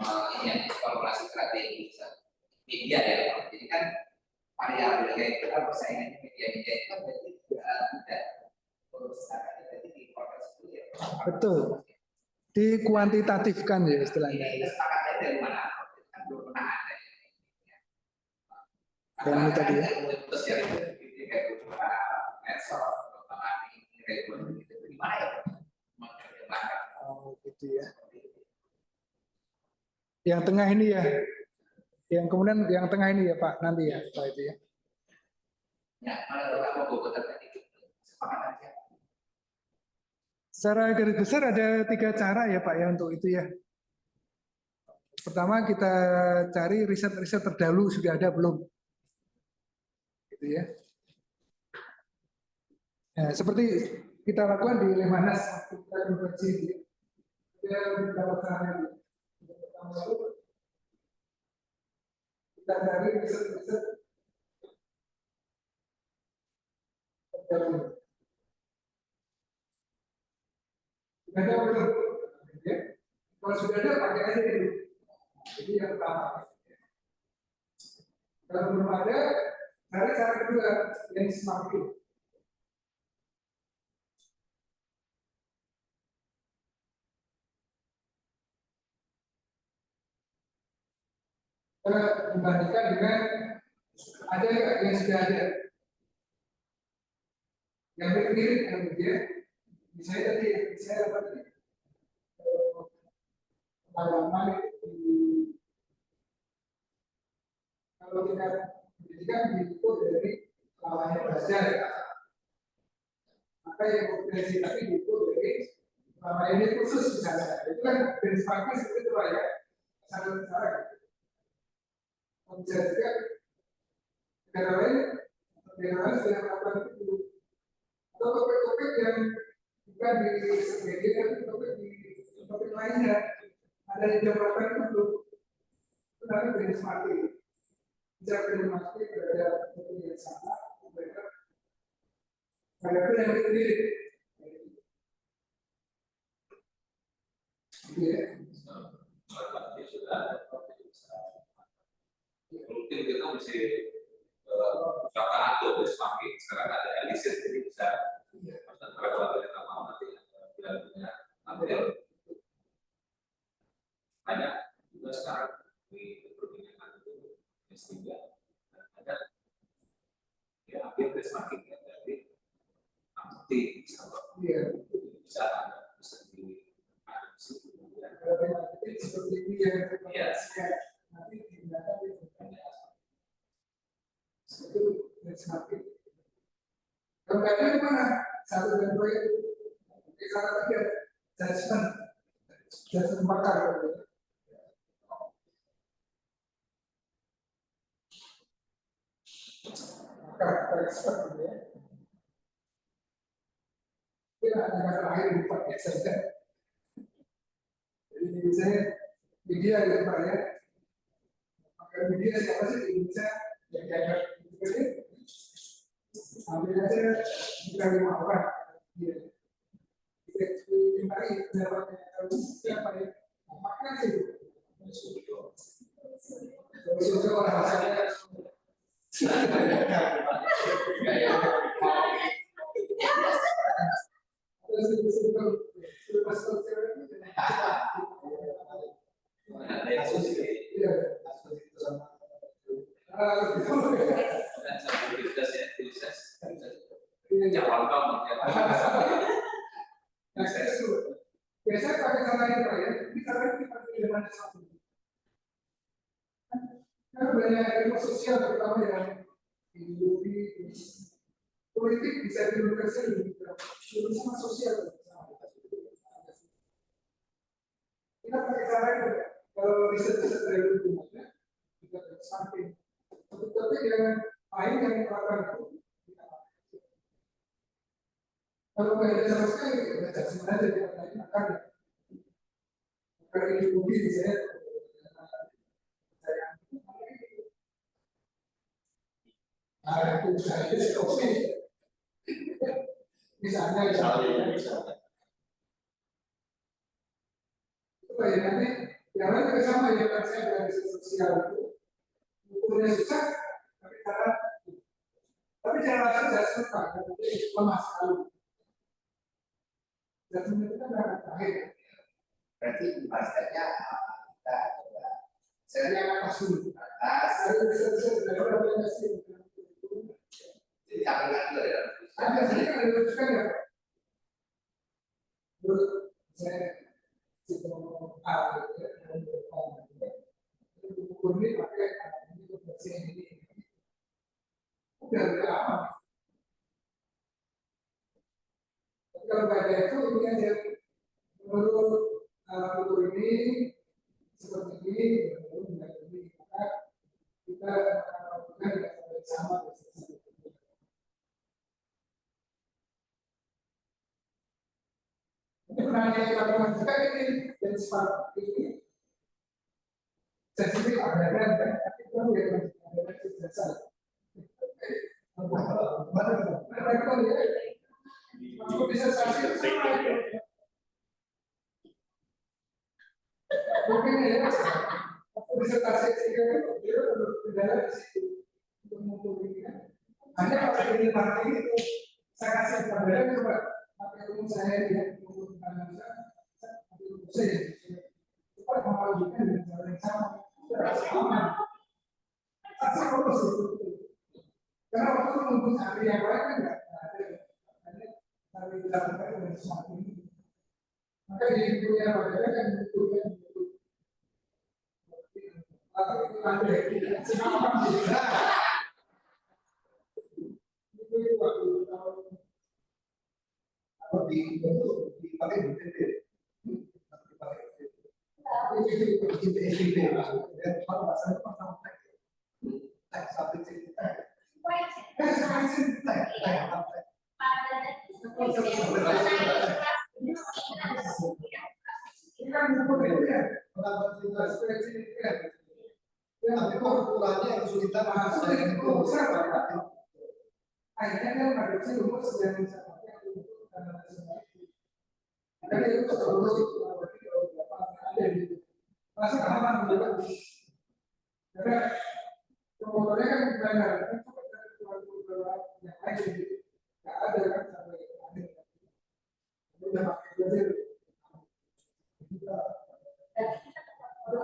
Ini yang kalkulasi strategi media ya, jadi kan variabelnya itu kan persaingan media itu kan berarti tidak berusaha jadi di proses itu ya. Betul. Dikuantitatifkan ya istilahnya. Ini kesepakatannya dari mana? Kan belum pernah ada. Yang ini tadi ya. Terus yang itu kayak berupa medsos, kayak gitu gimana ya? Oh gitu ya. Yang tengah ini ya. Yang kemudian yang tengah ini ya Pak nanti ya Pak itu ya. Ya, kalau kamu Bogor tadi kesepakatannya. Secara garis besar ada 3 cara ya Pak ya untuk itu ya. Pertama kita cari riset-riset terdahulu sudah ada belum. Gitu ya. Nah, seperti kita lakukan di Lemhanas waktu kita konversi itu. Kita beberapa cara itu. Pertama lalu kita cari riset-riset terdahulu. Sudah ada belum? Ya. Kalau sudah ada pakai aja dulu. Jadi yang pertama. Kalau belum ada, cari cara kedua yang semakin. Kita membandingkan dengan ada nggak yang sudah ada. Yang mirip dengan dia, misalnya tadi, saya dapat tadi pengalaman di kalau tingkat pendidikan diukur dari lamanya belajar, maka yang kompetensi tadi diukur dari lama ini khusus misalnya. Itu kan benchmarking seperti itu Pak ya, sangat cara. Bisa juga negara lain sudah melakukan itu. Atau topik-topik yang bukan di media tapi topik lainnya ada yang jam berapa itu belum itu nanti benchmarking bisa benchmarking berada topik yang sama mereka ada pun yang sendiri Mungkin kita mesti coba atur semakin sekarang ada elisis jadi bisa kalau kita mau nanti punya tampil banyak juga sekarang di perbincangan itu S3 ada ya hampir semakin jadi nanti bisa bisa di seperti ini yang nanti digunakan itu semakin. Kalau nggak ada gimana? Satu dan proyek cara tiga judgement bakar. Bakar expert gitu ya. Tidak ada kata lain buat saja. Jadi saya media gitu Pak ya. Maka media siapa sih di Indonesia yang dianggap ini? Ambil aja bukan 5 orang. Dia. Kita dimintai pendapatnya siapa ya? Makanya sih. Kalau orang saya biasanya pakai cara ini Pak ya, ini cara ini pakai zaman satu. Karena banyak ilmu sosial terutama yang ideologi politik bisa diuniversal sama sosial. Kita pakai cara itu kalau riset-riset dari lingkungannya kita samping. Tapi yang lain yang melakukan itu kita pakai. Kalau nggak ada sama sekali, baca sebenarnya kita tanya akan ideologi misalnya. Nah, itu saya misalnya itu kayak nanti yang lain juga sama ya kan saya dari sosial itu ukurnya susah tapi cara saya suka tapi lemah sekali dan sebenarnya kita nggak terakhir Berarti bahasanya kita coba saya yang atas dulu atas saya bisa dari orang yang masih ditampilkan dulu ya. ada saya kan ada juga ya saya ukur ini pakai ini bersih ini udah apa kalau nggak ada itu ini aja menurut ukur ini seperti ini maka kita melakukan sama ini pernah kita lakukan juga ini benchmark ini sensitif ada kan tapi itu yang ada biasa aku bisa saksi sama mungkin ya aku bisa saksi sehingga dia berbicara di situ untuk mengumpulkan hanya pakai ini pakai itu saya kasih kepada coba pakai umum saya ya mengumpulkan saya cepat memajukan dengan cara yang sama saksi terus karena waktu menunggu hari yang lain kan nggak ada tapi dilakukan dengan sesuatu ini maka di dunia pada kan membutuhkan atau itu ada semua orang bisa itu waktu tahun kalau dipakai BPT tapi ukurannya yang kesulitan masuk dari itu akhirnya kan mengadopsi rumus yang bisa pakai untuk karena itu terus ada di masa aman juga karena promotornya kan benar kan yang lain nggak ada kan sampai ada udah pakai belajar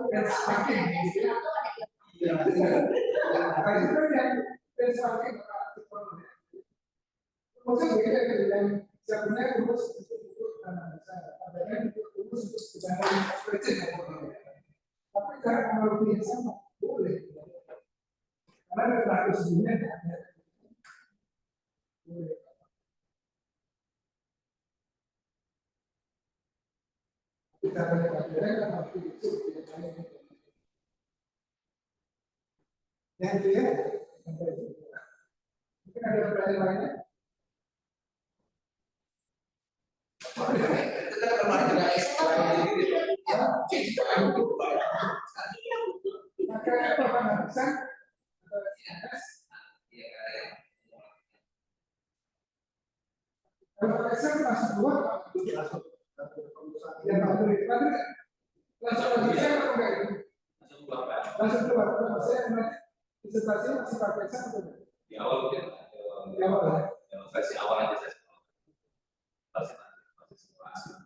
benchmarking ya itu yang benchmarking maksudnya beda dengan sebenarnya rumus untuk analisa adanya rumus untuk dibanding spreadsheet tapi cara analogi yang sama boleh karena ada pelaku sebelumnya nggak ada boleh kita banyak pelajaran kan waktu itu yang dia mungkin ada pelajaran lainnya Kita kemarin juga Profesor masuk dua, ya materi langsung lagi saya atau enggak itu? Langsung keluar Pak. Langsung keluar. Saya disertasi masih pakai saya atau enggak? Di awal mungkin Di awal ya. versi awal aja saya. Versi simulasi.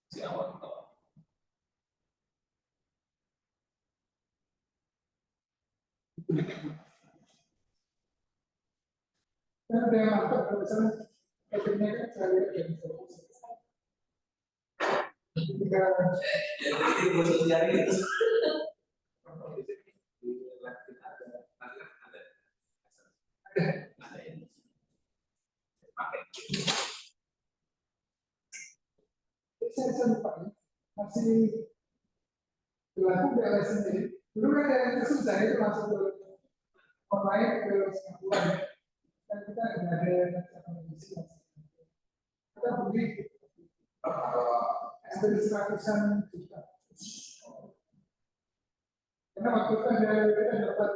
Si awal. Kan udah mantap kalau misalnya efeknya kan saya lihat dari ketika Jadi khusus jari itu. saya lupa ya, masih berlaku BLS sendiri. Dulu kan yang susah itu masuk ke online ke Singapura ya. Dan kita nggak ada kondisi kita beli hampir 100-an juta. Karena waktu itu ada kita dapat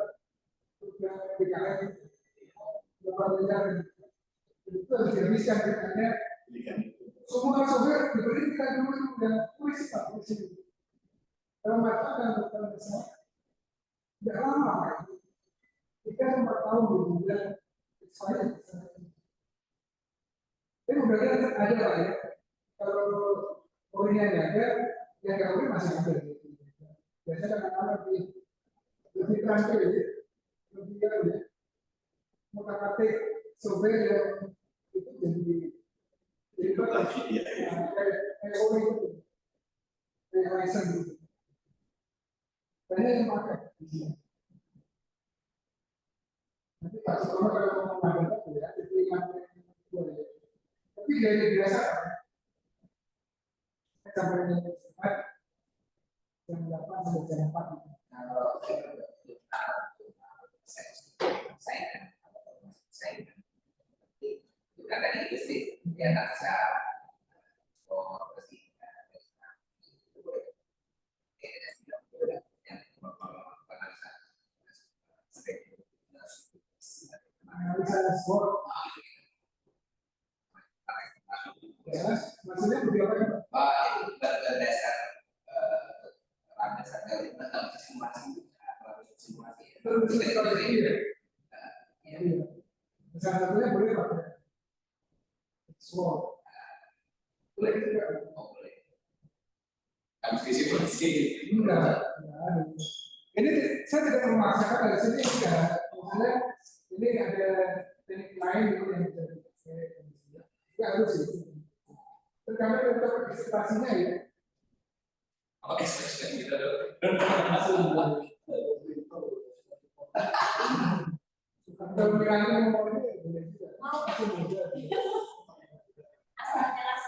program PKN berapa miliar itu harus dihabiskan katanya. Semua software diberi kita dulu dan polisi pak polisi. Kalau mereka akan berjalan bersama, tidak lama kan? 3-4 tahun kemudian saya. Tapi udah ada lah ya. Kalau orinya ada, yang kalau masih ada. Biasanya anak-anak lebih terancam ya, lebih ya. Mengatik software yang itu jadi kayak orang itu, kayak license gitu. Banyak yang pakai. Nanti Pak Soekarno kalau mau mengadakan ya, jadi boleh. Tapi dari biasa, sampai yang sempat, yang 8 sampai jam 4. Saya bukan dari industri, dia tak bisa Analisa skor. Ya, maksudnya beberapa itu berdasar dari simulasi. Salah satunya boleh pakai skor. Boleh juga. Boleh. Habis simulasi. Enggak. Ini saya tidak memaksakan dari sini enggak. Maksudnya ini ada teknik lain gitu yang bisa dipakai. Enggak harus itu. Terkadang untuk partisipasinya ya. Apa ekspresi kita dong? Kalau berani mau ini boleh juga. Asal jelas.